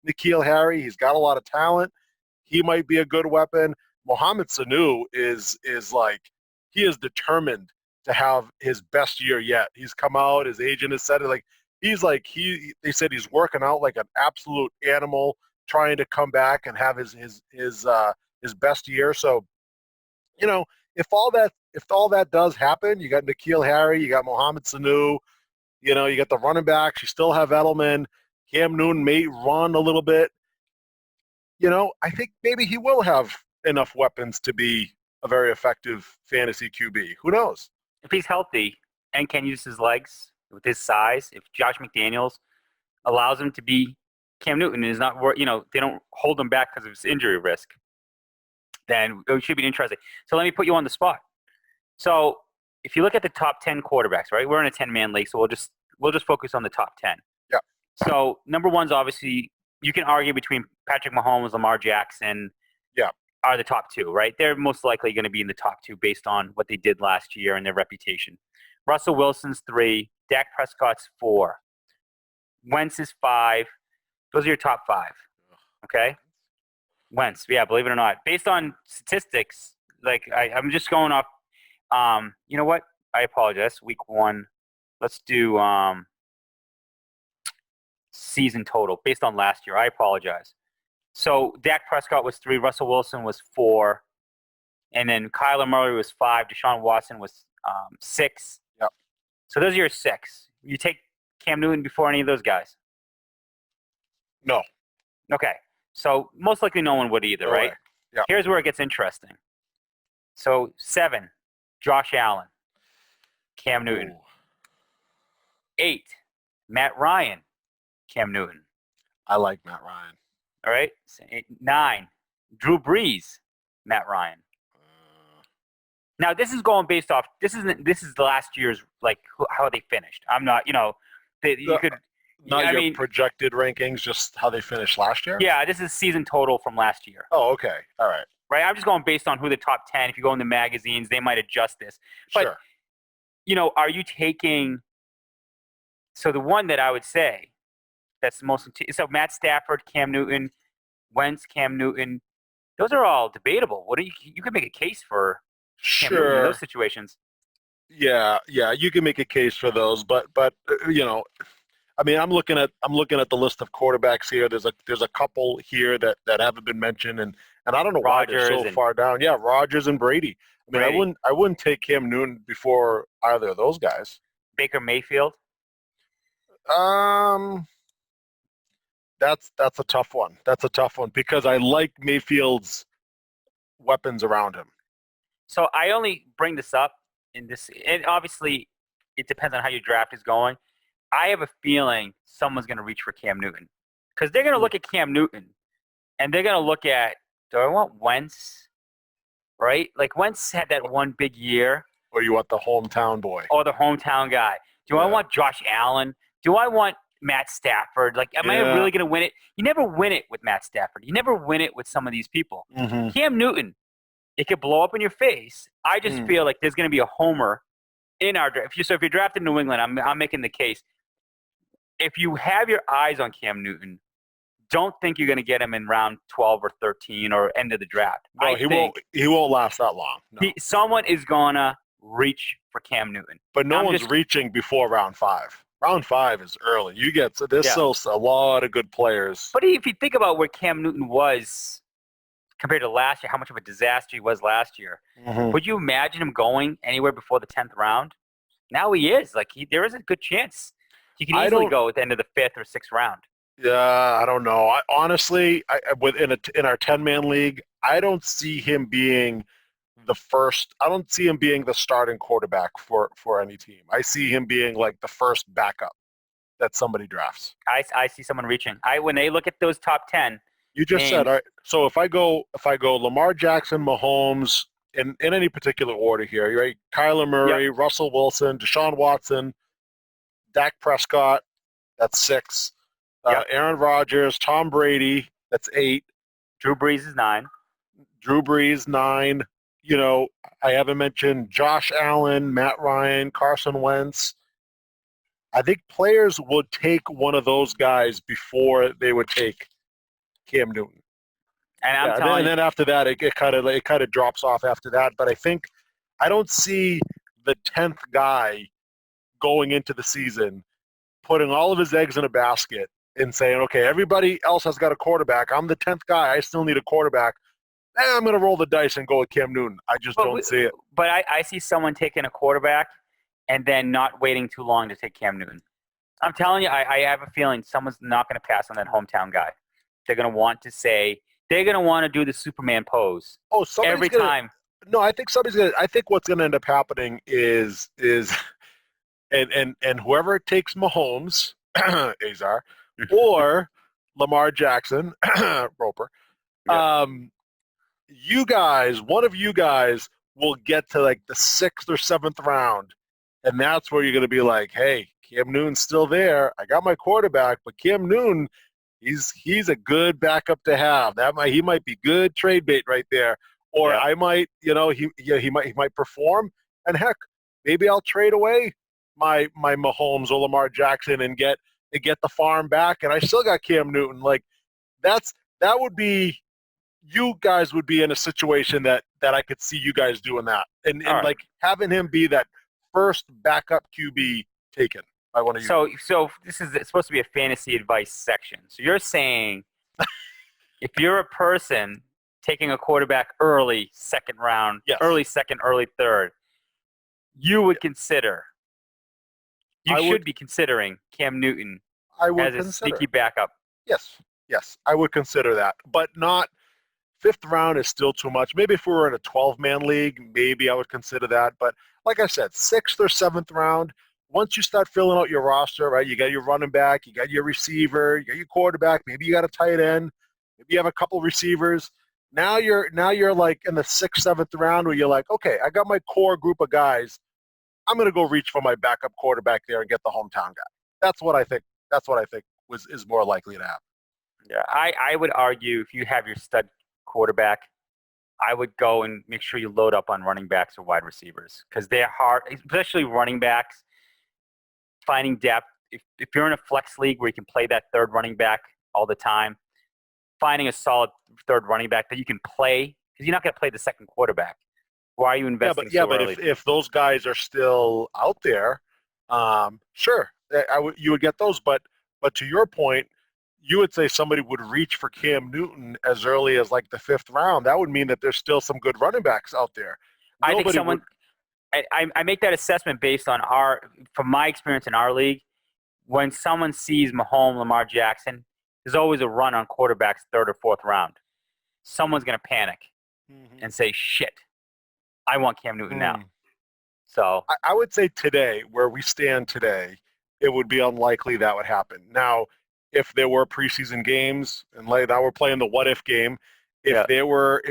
N'Keal Harry. He's got a lot of talent. He might be a good weapon. Mohamed Sanu is like, he is determined to have his best year yet. He's come out, his agent has said it, like, they said he's working out like an absolute animal, trying to come back and have his best year. So, if all that does happen, you got N'Keal Harry, you got Mohamed Sanu, you got the running backs, you still have Edelman, Cam Newton may run a little bit. I think maybe he will have enough weapons to be a very effective fantasy QB. Who knows? If he's healthy and can use his legs with his size, if Josh McDaniels allows him to be Cam Newton and is not, they don't hold him back because of his injury risk, then it should be interesting. So let me put you on the spot. So if you look at the top 10 quarterbacks, right? We're in a 10-man league, so we'll just focus on the top 10. Yeah. So number one's obviously, you can argue between Patrick Mahomes, Lamar Jackson. Yeah. Are the top two, right? They're most likely going to be in the top two based on what they did last year and their reputation. Russell Wilson's 3, Dak Prescott's 4, Wentz is 5. Those are your top 5, okay? Wentz, yeah, believe it or not. Based on statistics, like, I'm just going off, you know what? I apologize. Week 1. Let's do season total based on last year. I apologize. So Dak Prescott was 3, Russell Wilson was 4, and then Kyler Murray was 5, Deshaun Watson was 6. Yep. So those are your 6. You take Cam Newton before any of those guys? No. Okay. So most likely no one would either, right? Yeah. Here's where it gets interesting. So 7, Josh Allen, Cam Newton. Ooh, 8, Matt Ryan, Cam Newton. I like Matt Ryan. All right. 9, Drew Brees, Matt Ryan. Now this is going based off. This is the last year's like how they finished. I'm not. You could. Not I your mean, projected rankings, just how they finished last year? yeah, this is season total from last year. Oh, okay. All right. Right. I'm just going based on who the top 10. If you go in the magazines, they might adjust this. But Sure. Are you taking? So the one that I would say that's the most. So Matt Stafford, Cam Newton, Wentz, Cam Newton. Those are all debatable. What do you could make a case for Cam Newton in those situations? Yeah, you can make a case for those, but I mean, I'm looking at the list of quarterbacks here. There's a couple here that haven't been mentioned, and I don't know why they're so far down. Yeah, Rodgers and Brady. I mean, I wouldn't take Cam Newton before either of those guys. Baker Mayfield. That's a tough one. That's a tough one because I like Mayfield's weapons around him. So I only bring this up and obviously it depends on how your draft is going. I have a feeling someone's going to reach for Cam Newton because they're going to look at Cam Newton and they're going to look at, do I want Wentz? Right? Like Wentz had that one big year. Or you want the hometown boy. Or the hometown guy. Do I want Josh Allen? Do I want Matt Stafford? Like, am I really going to win it? You never win it with Matt Stafford. You never win it with some of these people. Mm-hmm. Cam Newton, it could blow up in your face. I just feel like there's going to be a homer in our draft. So if you're drafted in New England, I'm making the case. If you have your eyes on Cam Newton, don't think you're going to get him in round 12 or 13 or end of the draft. No, he won't last that long. No. Someone is going to reach for Cam Newton. But no one's reaching before round 5. Round 5 is early. There's still a lot of good players. But if you think about where Cam Newton was compared to last year, how much of a disaster he was last year, would you imagine him going anywhere before the 10th round? Now he is. Like there is a good chance he can easily go at the end of the 5th or 6th round. Yeah, I don't know. Honestly, in our 10-man league, I don't see him being the first. I don't see him being the starting quarterback for any team. I see him being like the first backup that somebody drafts. I see someone reaching. When they look at those top 10. You just said, all right, so if I go Lamar Jackson, Mahomes, in any particular order here, right? Kyler Murray, Russell Wilson, Deshaun Watson, Dak Prescott, that's 6. Aaron Rodgers, Tom Brady, that's 8. Drew Brees is 9. Drew Brees, 9. I haven't mentioned Josh Allen, Matt Ryan, Carson Wentz. I think players would take one of those guys before they would take Cam Newton. And then after that, it kind of drops off after that. But I don't see the 10th guy going into the season putting all of his eggs in a basket and saying, okay, everybody else has got a quarterback. I'm the 10th guy. I still need a quarterback. I'm going to roll the dice and go with Cam Newton. I just don't see it. But I see someone taking a quarterback and then not waiting too long to take Cam Newton. I'm telling you, I have a feeling someone's not going to pass on that hometown guy. They're going to want to do the Superman pose every time. No, I think I think what's going to end up happening is and whoever takes Mahomes, Azar, or Lamar Jackson, Roper, one of you guys will get to like the 6th or 7th round, and that's where you're going to be like, hey, Cam Newton's still there. I got my quarterback, but Cam Newton, he's a good backup to have. He might be good trade bait right there. Or I might, he might perform, and heck, maybe I'll trade away my Mahomes or Lamar Jackson and get the farm back, and I still got Cam Newton. Like that would be, you guys would be in a situation that I could see you guys doing that, and like having him be that first backup QB taken by one of you. So it's supposed to be a fantasy advice section. So you're saying if you're a person taking a quarterback early 2nd round, early 2nd, early 3rd, you would consider. You should be considering Cam Newton as a sneaky backup. Yes, I would consider that, but not fifth round is still too much. Maybe if we were in a 12-man league, maybe I would consider that. But like I said, sixth or seventh round, once you start filling out your roster, right, you got your running back, you got your receiver, you got your quarterback, maybe you got a tight end, maybe you have a couple receivers. Now you're like in the sixth, seventh round where you're like, okay, I got my core group of guys. I'm going to go reach for my backup quarterback there and get the hometown guy. That's what I think. That's what I think is more likely to happen. Yeah, I would argue if you have your stud quarterback, I would go and make sure you load up on running backs or wide receivers because they're hard, especially running backs. Finding depth. If you're in a flex league where you can play that third running back all the time, finding a solid third running back that you can play because you're not going to play the second quarterback. Why are you investing so early? But if those guys are still out there, sure, you would get those. But to your point, you would say somebody would reach for Cam Newton as early as like the fifth round. That would mean that there's still some good running backs out there. I think someone. I make that assessment based on from my experience in our league. When someone sees Mahomes, Lamar Jackson, there's always a run on quarterbacks third or fourth round. Someone's going to panic and say, shit, I want Cam Newton now. So I would say today, where we stand today, it would be unlikely that would happen. Now, if there were preseason games, and now we're playing the what if game, if they were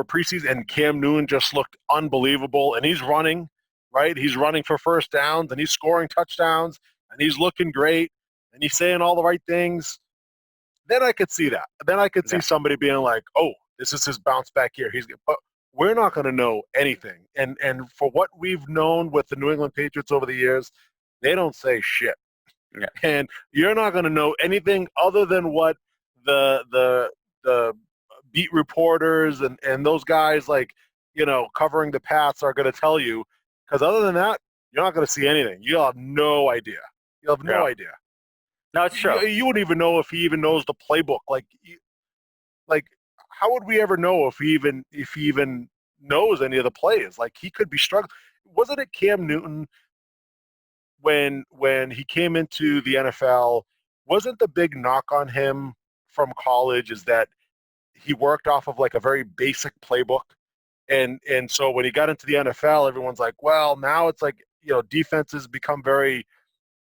preseason and Cam Newton just looked unbelievable and he's running, right? He's running for first downs and he's scoring touchdowns and he's looking great and he's saying all the right things, then I could see that. Then I could see somebody being like, oh, this is his bounce back year. But we're not going to know anything. And for what we've known with the New England Patriots over the years, they don't say shit. Yeah. And you're not going to know anything other than what the beat reporters and those guys covering the Pats are going to tell you. Because other than that, you're not going to see anything. You have no idea. You have no idea. No, it's true. You wouldn't even know if he even knows the playbook. Like how would we ever know if he even knows any of the plays? Like he could be struggling. Wasn't it Cam Newton when he came into the NFL? Wasn't the big knock on him from college is that he worked off of like a very basic playbook, and so when he got into the NFL, everyone's like, well, now it's like defenses become very,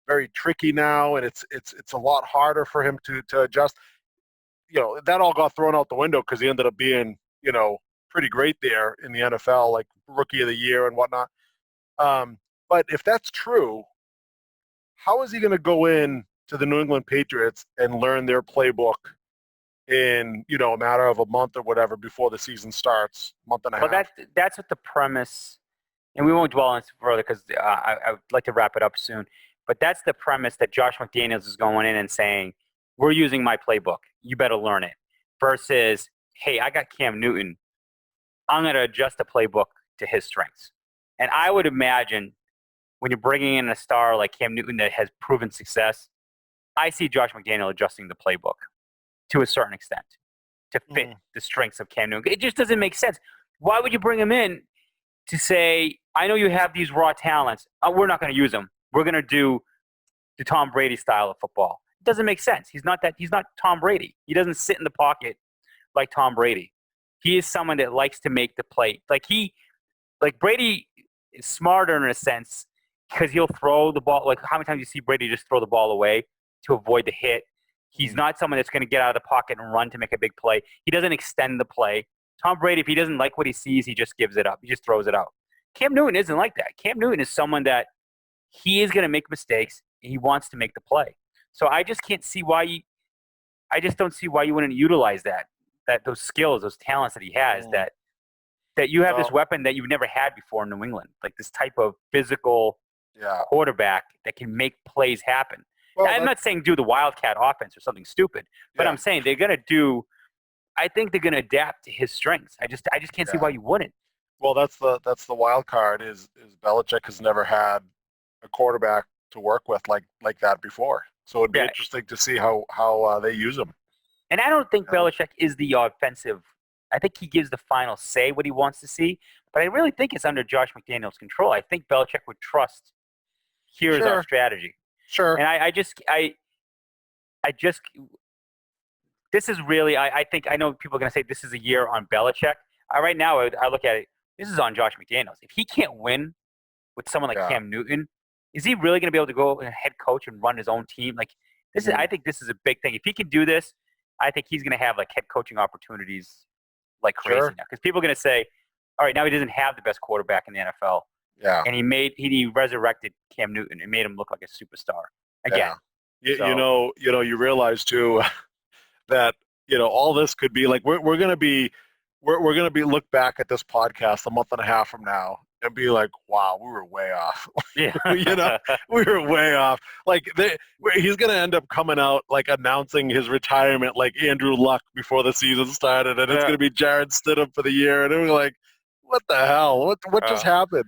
very tricky now, and it's a lot harder for him to adjust. That all got thrown out the window because he ended up being pretty great there in the NFL, like rookie of the year and whatnot. But if that's true, how is he going to go in to the New England Patriots and learn their playbook in a matter of a month or whatever before the season starts, month and a half? Well, that's what the premise, and we won't dwell on this further because I would like to wrap it up soon. But that's the premise that Josh McDaniels is going in and saying, we're using my playbook. You better learn it. Versus, hey, I got Cam Newton. I'm going to adjust the playbook to his strengths. And I would imagine when you're bringing in a star like Cam Newton that has proven success, I see Josh McDaniel adjusting the playbook to a certain extent to fit the strengths of Cam Newton. It just doesn't make sense. Why would you bring him in to say, I know you have these raw talents. We're not going to use them. We're going to do the Tom Brady style of football. It doesn't make sense. He's not Tom Brady. He doesn't sit in the pocket like Tom Brady. He is someone that likes to make the play. Like Brady is smarter in a sense because he'll throw the ball. Like how many times you see Brady just throw the ball away to avoid the hit? He's not someone that's going to get out of the pocket and run to make a big play. He doesn't extend the play. Tom Brady, if he doesn't like what he sees, he just gives it up. He just throws it out. Cam Newton isn't like that. Cam Newton is someone that he is going to make mistakes. He wants to make the play. So I just can't see why I just don't see why you wouldn't utilize those skills, those talents that he has, that you have this weapon that you've never had before in New England, like this type of physical quarterback that can make plays happen. Well, I'm not saying do the Wildcat offense or something stupid, but I'm saying they're going to do – I think they're going to adapt to his strengths. I just can't see why you wouldn't. Well, that's the wild card is Belichick has never had a quarterback to work with like that before. So it'd be interesting to see how they use him. And I don't think Belichick is the offensive – I think he gives the final say what he wants to see, but I really think it's under Josh McDaniels' control. I think Belichick would trust, here's our strategy. Sure. And I just this is really, I think, I know people are going to say this is a year on Belichick. Right now, I look at it, this is on Josh McDaniels. If he can't win with someone like Yeah. Cam Newton, is he really going to be able to go and head coach and run his own team? Like, this is, I think this is a big thing. If he can do this, I think he's going to have like head coaching opportunities like crazy now. Because people are going to say, all right, now he doesn't have the best quarterback in the NFL. Yeah. And he resurrected Cam Newton and made him look like a superstar again. Yeah. You realize too that all this could be like we're gonna be look back at this podcast a month and a half from now and be like, wow, we were way off. Yeah. We were way off. Like he's gonna end up coming out like announcing his retirement like Andrew Luck before the season started, and it's gonna be Jared Stidham for the year, and it was like, what the hell? What just happened?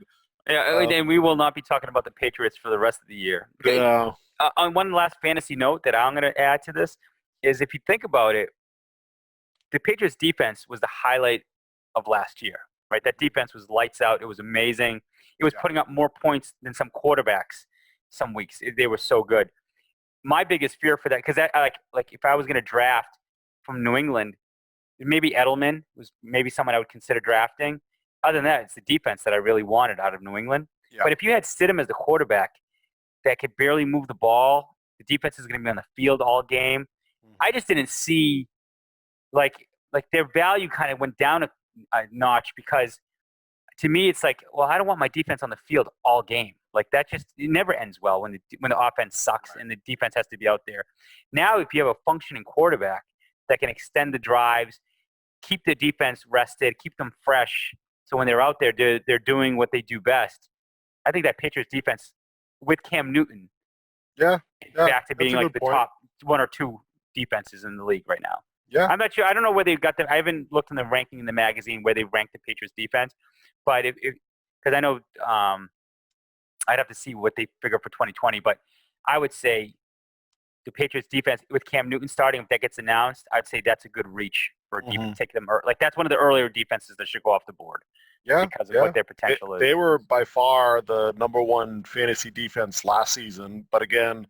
Yeah, and we will not be talking about the Patriots for the rest of the year. Okay? Yeah. On one last fantasy note that I'm going to add to this is if you think about it, the Patriots defense was the highlight of last year, right? That defense was lights out. It was amazing. It was putting up more points than some quarterbacks some weeks. They were so good. My biggest fear for that, because like if I was going to draft from New England, maybe Edelman was maybe someone I would consider drafting. Other than that, it's the defense that I really wanted out of New England. Yeah. But if you had Stidham as the quarterback that could barely move the ball, the defense is going to be on the field all game. I just didn't see like their value kind of went down a notch because to me it's like, well, I don't want my defense on the field all game. Like that it never ends well when the offense sucks and the defense has to be out there. Now, if you have a functioning quarterback that can extend the drives, keep the defense rested, keep them fresh. So when they're out there, they're doing what they do best. I think that Patriots defense with Cam Newton, back to being like the top one or two defenses in the league right now. Yeah, I'm not sure. I don't know where they got them. I haven't looked in the ranking in the magazine where they ranked the Patriots defense, but because I know I'd have to see what they figure for 2020. But I would say the Patriots defense with Cam Newton starting, if that gets announced, I'd say that's a good reach for a defense. Take them like that's one of the earlier defenses that should go off the board. Yeah, because of what their potential is. They were by far the #1 fantasy defense last season, but again,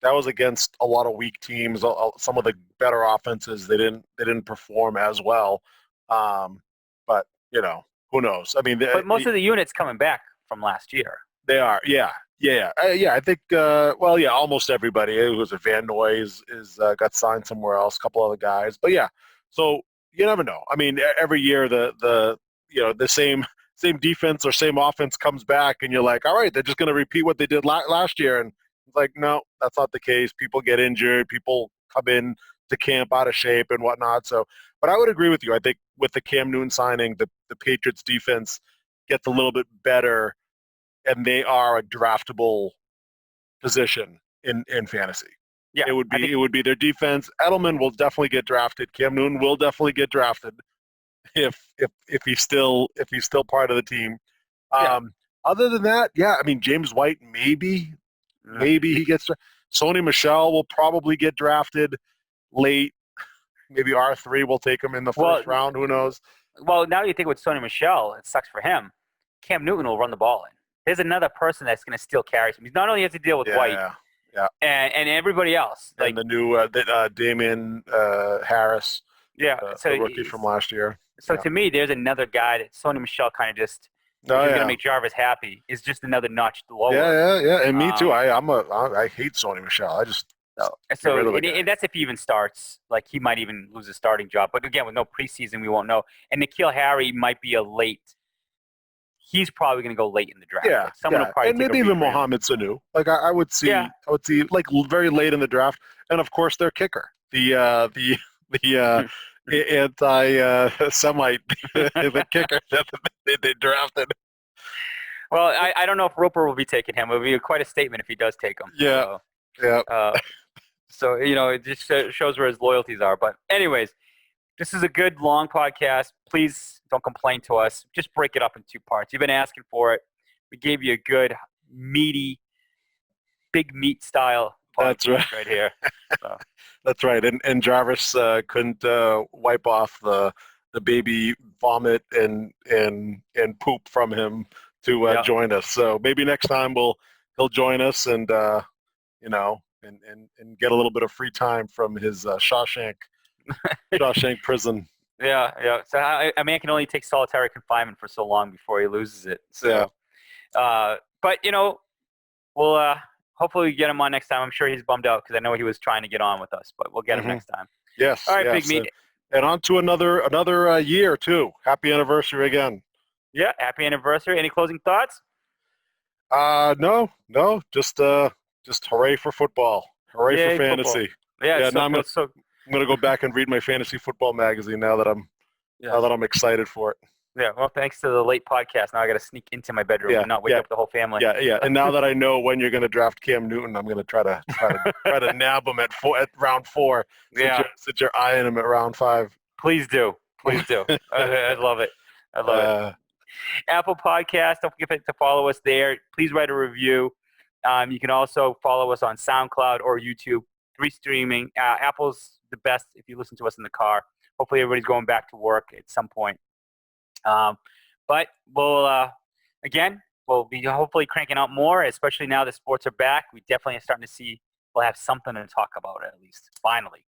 that was against a lot of weak teams. Some of the better offenses they didn't perform as well. But who knows? I mean, but most of the units coming back from last year. They are, yeah. I think almost everybody. It was Van Noy is got signed somewhere else. A couple other guys, but yeah. So you never know. I mean, every year the same defense or same offense comes back, and you're like, all right, they're just going to repeat what they did last year, and it's like, no, that's not the case. People get injured, people come in to camp out of shape and whatnot. So, but I would agree with you. I think with the Cam Newton signing, the Patriots defense gets a little bit better, and they are a draftable position in fantasy. Yeah, it would be their defense. Edelman will definitely get drafted. Cam Newton will definitely get drafted. If he's still part of the team. Other than that, I mean, James White maybe he gets. Sony Michel will probably get drafted late. Maybe R3 will take him in the first round. Who knows? Well, now that you think with Sony Michel, it sucks for him. Cam Newton will run the ball in. There's another person that's going to steal carries. He's not only has to deal with White, and everybody else. And the new Damian Harris. Yeah, so the rookie from last year. So to me, there's another guy that Sony Michel kind of just is going to make Jarvis happy. Is just another notch lower. Yeah, and me too. I hate Sony Michel. I just and that's if he even starts. Like he might even lose his starting job. But again, with no preseason, we won't know. And N'Keal Harry might be a late. He's probably going to go late in the draft. Yeah, someone will probably and maybe even Mohamed Sanu. Like I would see like very late in the draft, and of course their kicker, the anti-Semite, the kicker that they drafted. Well, I don't know if Roper will be taking him. It would be quite a statement if he does take him. Yeah. So it just shows where his loyalties are. But anyways, this is a good long podcast. Please don't complain to us. Just break it up in 2 parts. You've been asking for it. We gave you a good, meaty, big meat style podcast right here. So. That's right. And Jarvis couldn't wipe off the baby vomit and poop from him to join us. So maybe next time he'll join us and and get a little bit of free time from his Shawshank Shawshank Prison. Yeah. So a man can only take solitary confinement for so long before he loses it. So, but we'll hopefully get him on next time. I'm sure he's bummed out because I know he was trying to get on with us, but we'll get him next time. Yes. All right, yes. Big Meat. And on to another year too. Happy anniversary again. Yeah, happy anniversary. Any closing thoughts? No. Just hooray for football. Hooray Yay, for fantasy. Football. Yeah. Now I'm gonna go back and read my fantasy football magazine now that I'm excited for it. Yeah, well, thanks to the late podcast, now I got to sneak into my bedroom and not wake up the whole family. Yeah. And now that I know when you're going to draft Cam Newton, I'm going to try to nab him at round 4. Since you're eyeing him at round 5. Please do. I love it. It. Apple Podcast. Don't forget to follow us there. Please write a review. You can also follow us on SoundCloud or YouTube. Free streaming. Apple's the best if you listen to us in the car. Hopefully, everybody's going back to work at some point. But we'll be hopefully cranking out more, especially now that sports are back. We definitely are starting to see we'll have something to talk about at least, finally.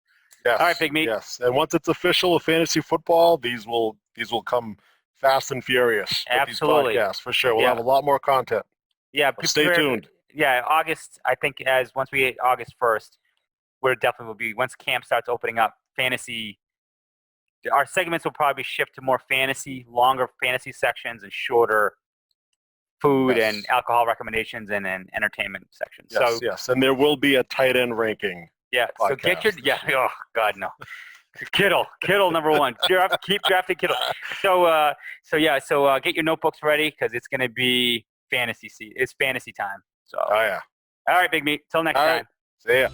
Yes. All right, Big Meat. Yes. And once it's official of fantasy football, these will come fast and furious. Absolutely. With these podcasts, for sure. We'll have a lot more content. Yeah. Stay tuned. Yeah, August, I think once we hit August 1st, we're definitely will be, once camp starts opening up, fantasy, our segments will probably shift to more fantasy, longer fantasy sections and shorter food and alcohol recommendations and then entertainment sections. Yes. And there will be a tight end ranking. Yeah. Podcast. So get your, oh God, no. Kittle number 1. Keep drafting Kittle. So get your notebooks ready because it's going to be fantasy. It's fantasy time. So. Oh yeah. All right, Big Meat. Till next time. Right. See ya.